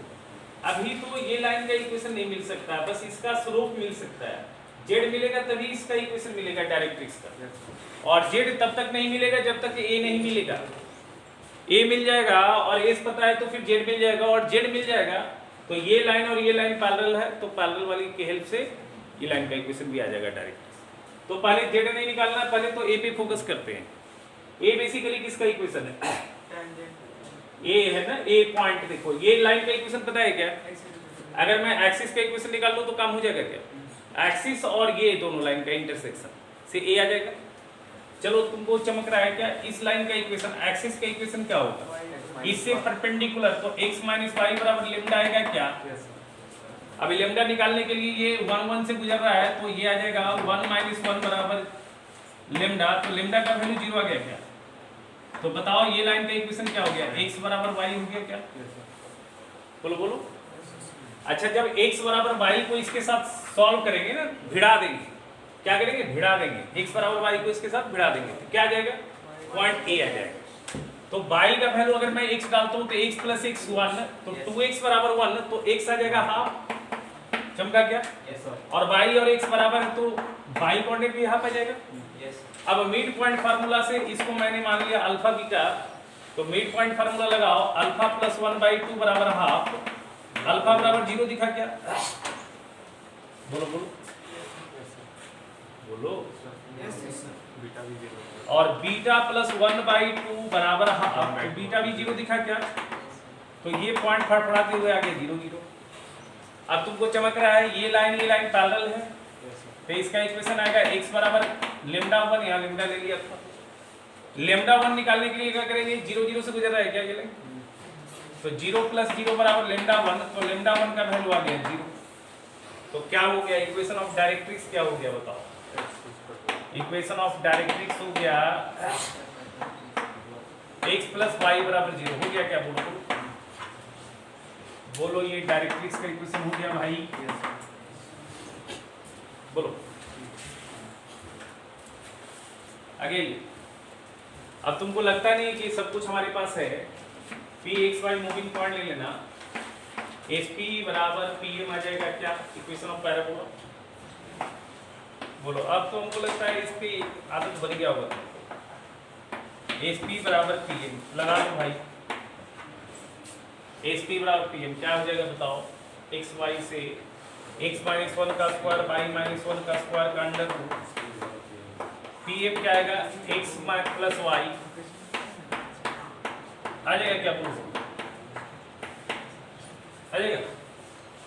अभी तो ये लाइन का इक्वेशन नहीं मिल सकता, बस इसका स्लोप मिल सकता है। z मिलेगा तभी इसका इक्वेशन मिलेगा डायरेक्ट्रिक्स का, और z तब तक नहीं मिलेगा जब तक a नहीं मिलेगा। a मिल जाएगा और s पता है तो फिर z मिल जाएगा, और z मिल जाएगा तो ये लाइन और ये लाइन पैरेलल है, तो पैरेलल वाली की हेल्प से ये लाइन का इक्वेशन भी आ जाएगा डायरेक्ट। तो पहले z नहीं निकालना, पहले तो a पे फोकस करते हैं। a बेसिकली किसका इक्वेशन है? ए है ना, ए पॉइंट देखो, ये लाइन का इक्वेशन पता है क्या? अगर मैं एक्सिस का इक्वेशन निकाल लूं तो काम हो जाएगा क्या? एक्सिस और ये दोनों लाइन का इंटरसेक्शन से ए आ जाएगा। चलो तुमको चमक रहा है क्या? इस लाइन का इक्वेशन, एक्सिस का इक्वेशन क्या होगा? इससे परपेंडिकुलर, तो x माइनस वाई बराबर लेमडा आएगा क्या? अभी लेमडा निकालने के लिए ये 1 1 से गुजर रहा है, तो ये आ जाएगा 1 माइनस 1 बराबर लेमडा। तो लेमडा का वैल्यू 0 आ गया क्या? तो बताओ ये लाइन का इक्वेशन क्या हो गया? x बराबर y हो गया क्या? बोलो बोलो। अच्छा, जब x बराबर y को इसके साथ सॉल्व करेंगे ना, भिड़ा देंगे, क्या करेंगे? भिड़ा देंगे। x बराबर y को इसके साथ भिड़ा देंगे, तो क्या आ जाएगा? पॉइंट a आ जाएगा। तो y का वैल्यू अगर मैं x डालता हूं तो x प्लस x 1, तो 2x बराबर 1, तो x आ जाएगा हाफ। चमका क्या? और y और x बराबर है तो y कोऑर्डिनेट भी हाफ आ जाएगा। अब मिड पॉइंट फार्मूला से इसको मैंने मान लिया अल्फा बीटा, तो मिड पॉइंट फार्मूला लगाओ, अल्फा प्लस 1/2 बराबर हाफ, अल्फा बराबर 0 दिखा क्या? बोलो बोलो बोलो। और बीटा प्लस 1/2 बराबर हाफ, तो बीटा भी 0 दिखा क्या? तो ये पॉइंट फड़फड़ाते हुए आ गया 0 0। अब तुमको चमक रहा है ये लाइन पैरेलल है, तो इसका इक्वेशन आएगा x बराबर लेमडा 1, यहाँ लेमडा ले लिया था। लेमडा 1 निकालने के लिए क्या करेंगे? 0 0 से गुजर रहा है क्या ये लाइन? तो 0 प्लस 0 बराबर लेमडा 1, तो लेमडा 1 का वैल्यू आ गया 0। तो क्या हो गया? इक्वेशन ऑफ डायरेक्ट्रिक्स क्या हो गया बताओ? इक्वेशन ऑफ डायरेक्ट्रिक्स हो गया x प्लस वाई बराबर 0 हो गया क्या? बोलो बोलो, ये डायरेक्ट्रिक्स का इक्वेशन हो गया भाई। बोलो आगे। अब तुमको लगता नहीं कि सब कुछ हमारे पास है? P x y moving point ले लेना, एस पी बराबर पी एम आ जाएगा क्या? Equation of parabola. बोलो, अब तो हमको लगता है इसकी आदत बन गया होगा। एस पी बराबर पी एम लगा लो भाई। एस पी बराबर पी एम क्या हो जाएगा बताओ? एक्स वाई से x माइनस 1 का स्क्वायर y माइनस 1 का स्क्वायर का अंडर रूट, पी एम क्या आएगा? x प्लस वाई आ जाएगा क्या? बोलो आ जाएगा।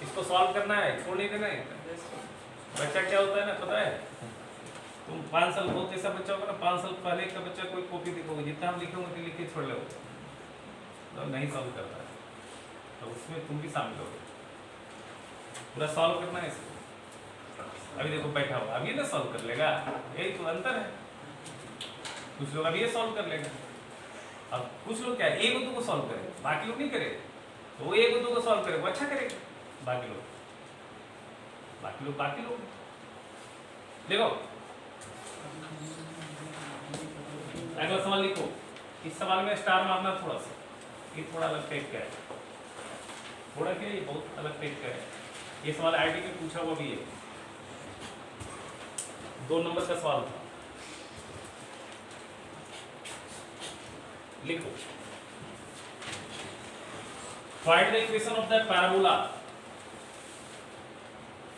इसको सॉल्व करना है, छोड़ नहीं देना है। बच्चा क्या होता है ना पता है? तुम 5 साल बहुत ऐसा बच्चा होगा ना, 5 साल पहले का बच्चा कोई कॉपी देखोगे, जितना हम लिखे होंगे लिख के छोड़ लो, तो नहीं सॉल्व करता है, तो उसमें तुम भी शामिल हो, पूरा सॉल्व करना है इसको। अभी देखो बैठा हुआ, अब ये ना सॉल्व कर लेगा, यही तो अंतर है। कुछ लोग अब ये सॉल्व कर लेगा, अब कुछ लोग क्या एक दो को सॉल्व करे, बाकी लोग नहीं करे, तो वो एक दो को सॉल्व करे वो अच्छा करेगा, बाकी लोग देखो। अगला सवाल लिखो। इस सवाल में स्टार मारना थोड़ा सा, ये थोड़ा अलग टाइप का है, थोड़ा क्या ये बहुत अलग टाइप का है। ये सवाल आईटी में पूछा हुआ भी है, 2 नंबर का सवाल था। लिखो, find the equation of the parabola.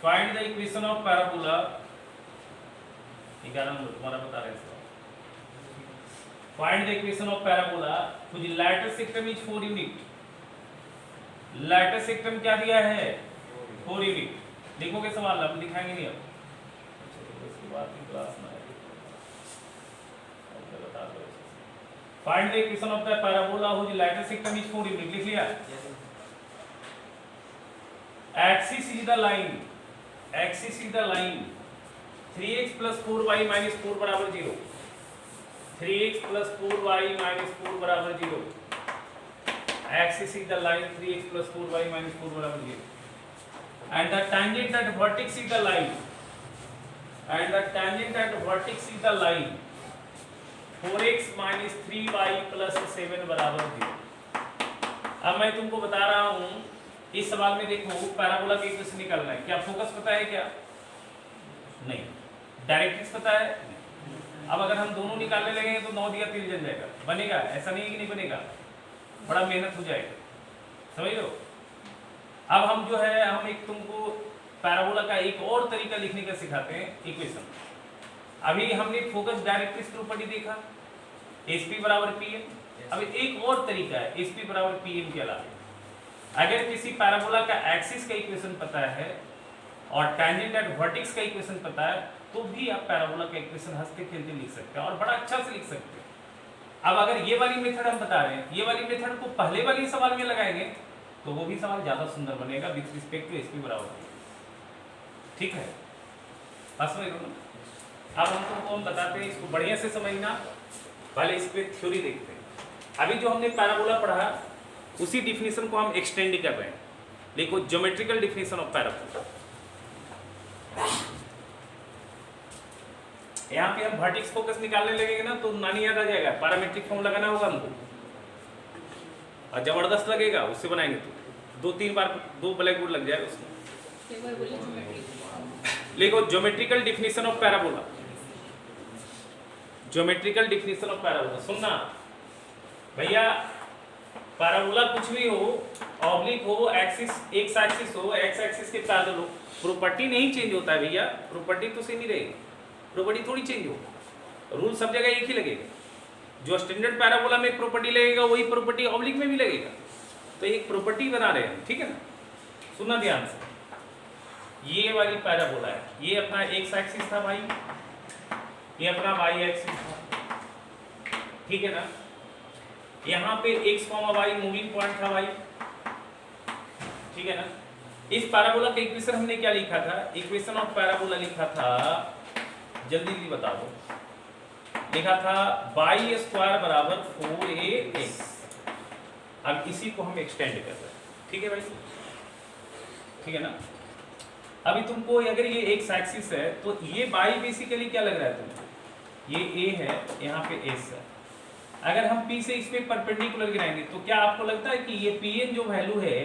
Find the equation of parabola. 11 number तुम्हारा बता रहे हैं। Find the equation of parabola which latus rectum is 4 unit. Latus rectum क्या दिया है? 4 यूनिट। लिखोगे सवाल, अब दिखाएंगे नहीं, अब इसके बाद की क्लास में बता दो। Find the equation of the parabola which latus rectum is 4 unit. लिख लिया? Axis is the line, axis is the line 3x plus 4y minus 4 बराबर 0, 3x plus 4y minus 4 बराबर 0। Axis is the line 3x plus 4y minus 4 बराबर 0, and the tangent at vertex is the line, and the tangent at vertex is the line 4x minus 3y plus 7 बराबर 0। अब मैं तुमको बता रहा हूं, इस सवाल में देखो पैराबोला का इक्वेशन निकालना है। क्या फोकस पता है? क्या नहीं। डायरेक्ट्रिक्स पता है? अब अगर हम दोनों निकालने लगेंगे तो 9 दिया 3 जल जाएगा। बनेगा? ऐसा नहीं है कि नहीं बनेगा, बड़ा मेहनत हो जाएगा, समझ लो। अब हम जो है, हम एक तुमको पैराबोला का एक और तरीका लिखने का सिखाते हैं, इक्वेशन। अभी हमने फोकस डायरेक्ट्रिक्स के ऊपर ही देखा, एसपी बराबर पी है, अब एक और तरीका है SP बराबर PN के अलावा, अगर किसी पैराबोला का एक्सिस का इक्वेशन पता है और टैंजेंट एट वर्टेक्स का इक्वेशन पता है तो भी आप पैराबोला का इक्वेशन हंसते खेलते लिख सकते हैं और बड़ा अच्छा से लिख सकते हैं। अब अगर ये वाली मेथड हम बता रहे हैं, ये वाली मेथड को पहले वाले सवाल में लगाएंगे तो वो भी सवाल ज्यादा सुंदर बनेगा विथ रिस्पेक्ट टू SP बराबर। ठीक है, बस समझ लो ना। अब हम बताते हैं, इसको बढ़िया से समझना, पहले इस पे थ्योरी देखते हैं। अभी जो हमने पैराबोला पढ़ा उसी डिफिनीशन को हम एक्सटेंड कर रहे हैं। देखो ज्योमेट्रिकल डिफिनीशन ऑफ पैराबोला, यहाँ पे हम वर्टेक्स फोकस निकालने लगेंगे ना तो नानी याद आ जाएगा, पैरामेट्रिक फॉर्म लगाना होगा हमको और जबरदस्त लगेगा, उससे बनाएंगे तो 2-3 बार 2 ब्लैक बोर्ड लग जाएगा उसमें। देखो geometrical definition of parabola, geometrical definition of parabola सुनना भैया। पैराबोला कुछ भी हो, ऑब्लिक हो, एक्सिस एक्स एक्सिस हो, एक्स एक्सिस के पैरेलल हो, प्रॉपर्टी नहीं चेंज होता है भैया, प्रॉपर्टी तो सेम ही रहेगी, प्रॉपर्टी थोड़ी चेंज होगा, रूल सब जगह एक ही लगेगा। जो स्टैंडर्ड पैराबोला में प्रॉपर्टी लगेगा वही प्रॉपर्टी ऑब्लिक में भी लगेगा, तो एक प्रॉपर्टी बना रहे हैं, ठीक है ना। सुनना ध्यान से, ये वाली पैराबोला है, ये अपना एक्स एक्सिस था भाई, ये अपना वाई एक्सिस था, ठीक है ना। यहाँ पे x, y मूविंग पॉइंट था भाई, ठीक है ना। इस पैराबोला का इक्वेशन हमने क्या लिखा था, इक्वेशन ऑफ पैराबोला लिखा था, जल्दी जल्दी बता दो, लिखा था y स्क्वायर बराबर 4ax। अब इसी को हम एक्सटेंड कर रहे हैं, ठीक है भाई, ठीक है ना। अभी तुमको अगर ये एक्स एक्सिस है तो ये y बेसिकली क्या लग रहा है तुमको, ये a है, यहाँ पे s है। अगर हम P से इस पे परपेंडिकुलर गिराएंगे तो क्या आपको लगता है कि ये Pn जो वैल्यू है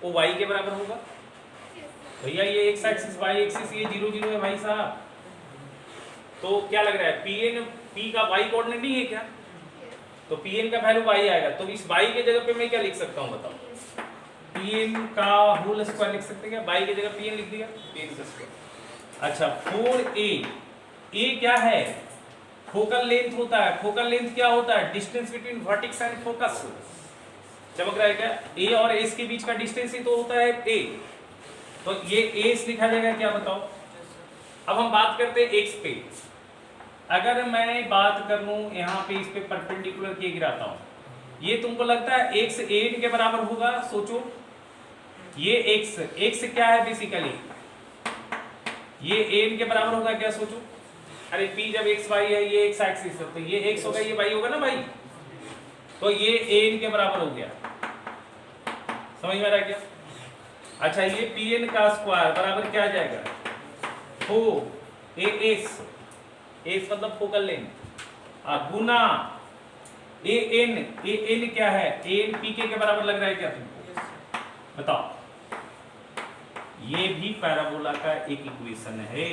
वो y के बराबर होगा भैया? ये एक्स एक्सिस y एक्सिस ये 0 0 है भाई साहब, तो क्या लग रहा है Pn P का y कोऑर्डिनेट नहीं है क्या, तो Pn का वैल्यू y आएगा, तो इस y के जगह पे मैं क्या लिख सकता हूँ बताओ, Pn का होल स्क्वायर लिख सकते हैं क्या, y की जगह Pn लिख दिया, Pn का स्क्वायर। अच्छा 4a, a क्या है, फोकल लेंथ होता है, फोकल लेंथ क्या होता है, distance between vertex and focus, चमक रहा है क्या, a और s के बीच का डिस्टेंस ही तो होता है a, तो ये a लिखा जाएगा क्या बताओ। अब हम बात करते हैं x पे, अगर मैं बात कर लूं यहाँ पे इस पे परपेंडिकुलर किए गिराता हूँ, ये तुमको लगता है x an के बराबर होगा, सोचो ये x क्या है बेसिकली, ये an के बराबर होगा क्या, सोचो। अरे P जब x y है, ये x एक्सिस है, तो ये x होगा, ये y होगा ना भाई, तो ये an के बराबर हो गया, समझ में आ रहा क्या। अच्छा ये Pn का स्क्वायर बराबर क्या आ जाएगा, 4as, as मतलब फोकल लेंथ, गुना an क्या है, an pk के बराबर लग रहा है क्या तुमको, बताओ। ये भी पैराबोला का एक इक्वेशन है,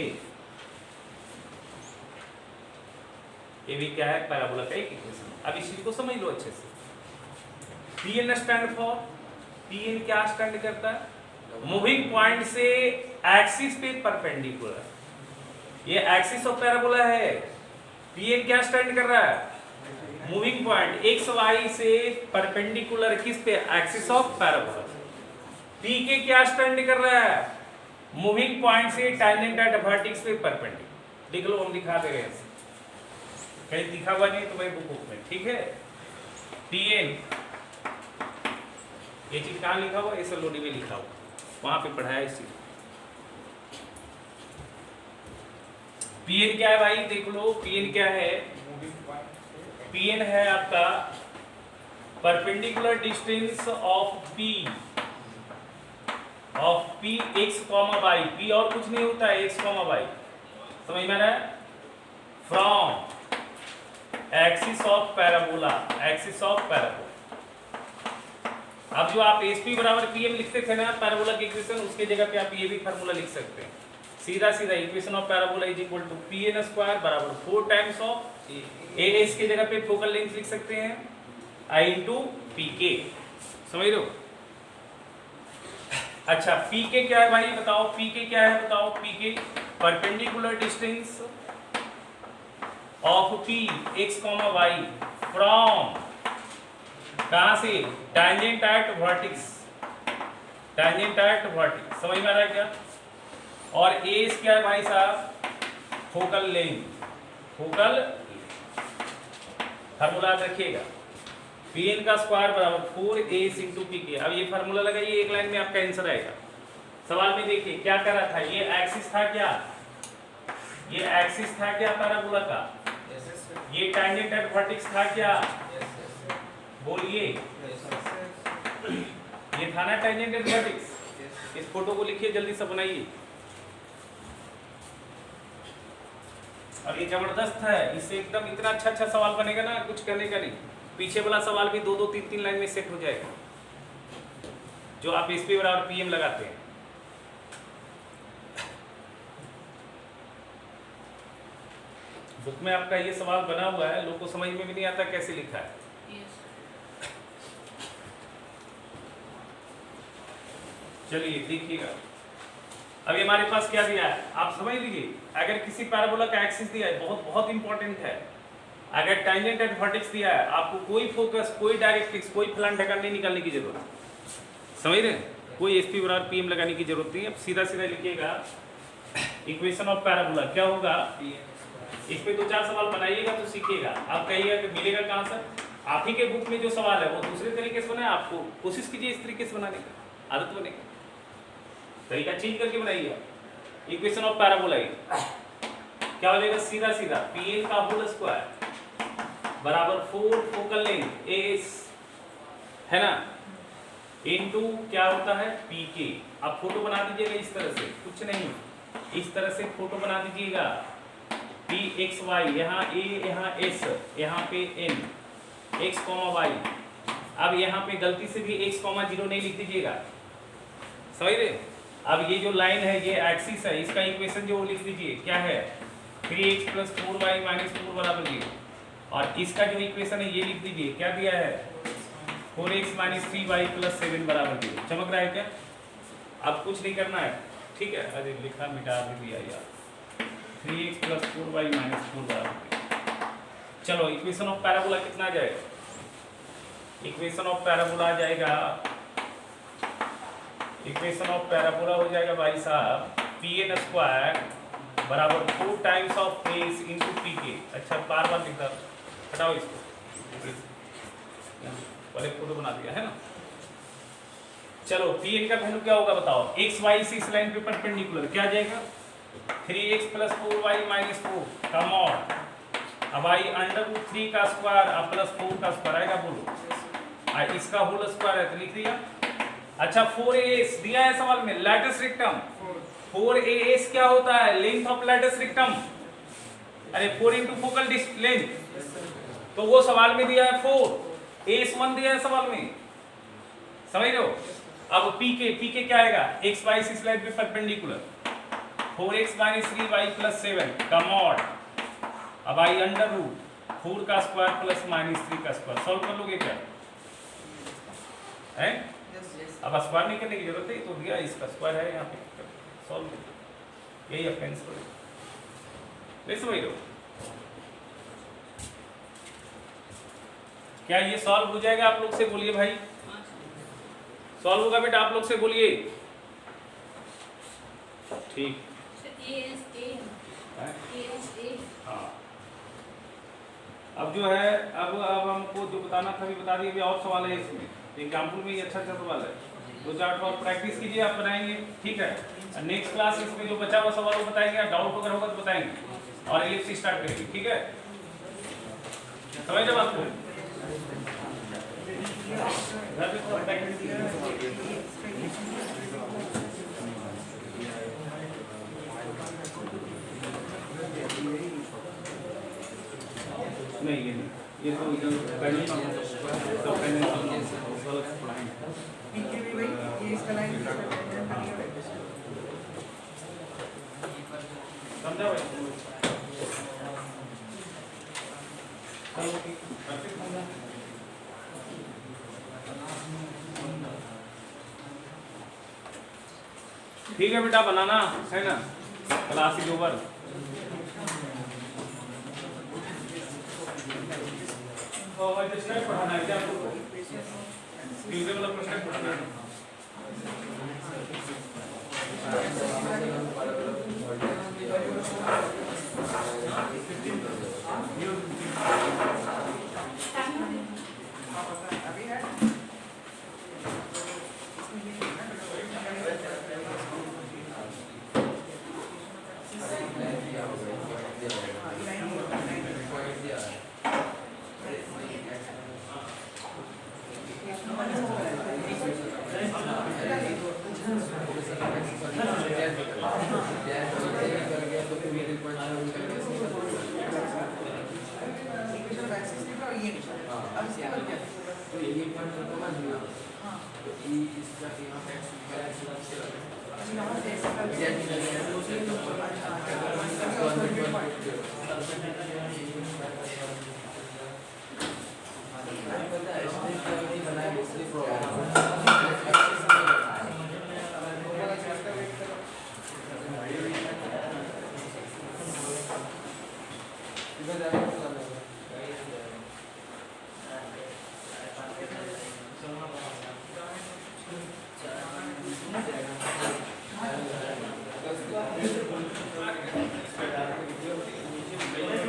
ये भी क्या है, पैराबोला का एक इक्वेशन। अब इस चीज को समझ लो अच्छे से। Pn स्टैंड फॉर, Pn क्या स्टैंड करता है, मूविंग पॉइंट से एक्सिस पे परपेंडिकुलर, ये एक्सिस ऑफ पैराबोला है। Pn क्या स्टैंड कर रहा है, मूविंग पॉइंट एक्स वाई से परपेंडिकुलर किस पे, एक्सिस ऑफ पैराबोला। Pk क्या स्टैंड कर रहा है, मूविंग पॉइंट से टैंजेंट एट वर्टेक्स पे परपेंडिकुलर। लिख लो, हम दिखा दे रहे हैं, कहीं दिखा हुआ नहीं तो भाई बुक में, ठीक है। Pn ये चीज कहाँ लिखा हुआ, इस लोडी में लिखा हुआ, वहां पे पढ़ाया इस चीज। Pn क्या है भाई, देख लो Pn क्या है, Pn है आपका perpendicular distance of P x, y, P और कुछ नहीं होता है, x, y, समझ में आ रहा है, from axis of parabola, axis of parabola. अब जो आप SP बराबर PM लिखते थे ना पैराबोला के इक्वेशन, उसके जगह पे आप ये भी फार्मूला लिख सकते हैं, सीधा सीधा equation of parabola is equal to Pn square बराबर 4 टाइम्स ऑफ as के जगह पे फोकल लेंथ लिख सकते हैं I इंटू PK, समझ लो। अच्छा PK क्या है भाई बताओ, PK क्या है बताओ, PK perpendicular distance of P x, y from कहाँ से? Tangent at vertex, tangent at vertex, समझ में आ रहा है क्या? और एस क्या है भाई साहब? फोकल लेंथ, फोकल फार्मूला रखिएगा, पी एन का स्क्वायर बराबर 4 इंटू पी के। अब ये फार्मूला लगाइए, एक लाइन में आपका आंसर आएगा। सवाल में देखिए क्या कर रहा था, ये एक्सिस था क्या? ये एक्सिस था क्या पैराबोला का? ये टैंजेंट एट वर्टेक्स था क्या? बोलिए, ये था ना टैंजेंट एट वर्टेक्स। इस फोटो को लिखिए, जल्दी से बनाइए। और ये जबरदस्त है, इससे एकदम इतना अच्छा अच्छा सवाल बनेगा ना, कुछ कहने का नहीं। पीछे वाला सवाल भी 2-2, 3-3 लाइन में सेट हो जाएगा, जो आप एसपी बराबर पीएम लगाते हैं। बुक में आपका ये सवाल बना हुआ है, लोगों को समझ में भी नहीं आता कैसे लिखा है। चलिए देखिएगा, अभी हमारे पास क्या दिया है आप समझ लीजिए। अगर किसी पैराबोला का एक्सिस दिया है, बहुत बहुत इंपॉर्टेंट है। अगर टैंजेंट एट वर्टेक्स दिया है, आपको कोई फोकस, कोई डायरेक्ट्रिक्स, कोई फलान ढकान नहीं निकालने की जरूरत, समझ रहे हैं? कोई एसपी बराबर पीएम लगाने की जरूरत नहीं है। अब सीधा सीधा लिखिएगा इक्वेशन ऑफ पैराबोला क्या होगा। इस पे 2-4 सवाल बनाइएगा तो सीखिएगा। आप कहिएगा कि मिलेगा कहाँ से? आप ही के बुक में जो सवाल है वो दूसरे तरीके से बनाए, आपको कोशिश कीजिए इस तरीके से बनाने का, आदत बनेगा। तरीका चेंज करके बनाइए। इक्वेशन ऑफ पैराबोला क्या हो जाएगा? सीधा सीधा पीएन का होल स्क्वायर बराबर 4 फोकल लेंथ एस है ना, इनटू क्या होता है पीके। अब फोटो बना दीजिएगा इस तरह से, कुछ नहीं, इस तरह से फोटो बना दीजिएगा। पी एक्स वाई, यहाँ ए, यहाँ एस, यहाँ पे एन, एक्स कॉमा वाई। अब यहाँ पे गलती से भी एक्स कॉमा 0 नहीं लिख दीजिएगा, समझ रहे? अब ये जो लाइन है ये एक्सिस है, इसका इक्वेशन जो लिख दीजिए क्या है? 3x + 4y - 4 बराबर 0। और इसका जो इक्वेशन है ये लिख दीजिए, क्या दिया है? 4x - 3y + 7 बराबर 0। चमक रहा है क्या? अब कुछ नहीं करना है, ठीक है? अरे लिखा मिटा भी दिया यार। 3x + 4y - 4 बराबर 0। चलो इक्वेशन ऑफ पैराबोला कितना आ जाएगा? इक्वेशन ऑफ पैराबोला आ जाएगा, इक्वेशन ऑफ पैराबोला हो जाएगा भाई साहब pn² बराबर 4 times of S into P के। अच्छा बार बार लिखता, हटाओ इसको, पहले फोटो बना दिया है ना। चलो pn का वैल्यू क्या होगा बताओ? एक्स वाई से इस लाइन पे परपेंडिकुलर क्या आ जाएगा? 3x + 4y - 4 का मॉड। अब आई √3 का स्क्वायर अब +4 का स्क्वायर आएगा, बोलो। इसका होल स्क्वायर है तो लिख दिया। अच्छा 4as दिया है सवाल में, लैटिस रेक्टम। 4as क्या होता है? Length of lattice rectum. अरे 4 इंटू फोकल लेंथ, तो वो सवाल में दिया है 4, as1 दिया है सवाल में, समझ रहे हो? अब pk क्या आएगा? x y इस लाइन पे परपेंडिकुलर 4x - 3y + 7 का मॉड। अब आई √4 का स्क्वायर प्लस -3 का स्क्वायर। सॉल्व कर लोगे क्या है? अब स्क्वायर नहीं करने की जरूरत है, तो दिया इसका स्क्वायर है यहाँ पे, सॉल्व कर, यही आपका आंसर है। नहीं समझ रहे हो? क्या ये सॉल्व हो जाएगा? आप लोग से बोलिए भाई, सॉल्व होगा बेटा? आप लोग से बोलिए। ठीक, हाँ। अब जो है अब हमको जो बताना था भी बता दिए। और सवाल है इसमें, एग्जाम्पल में ये अच्छा सवाल है, 2-4 और प्रैक्टिस कीजिए, आप बनाएंगे, ठीक है? नेक्स्ट क्लास इसमें जो बचा हुआ सवाल वो बताएंगे, डाउट अगर होगा तो बताएंगे, और एलिप्स स्टार्ट करेंगे, ठीक है? समझ जब आपको नहीं, ये तो पहले ही तो पहले पढ़ाएंगे। पीके भी भाई, ये इसका लाइन समझा भाई? परफेक्ट समझा। ठीक है बेटा, बनाना है ना, क्लास इज ओवर। पढ़ाना है क्या आपको? दूसरे वाला प्रश्न पढ़ना है। अभी है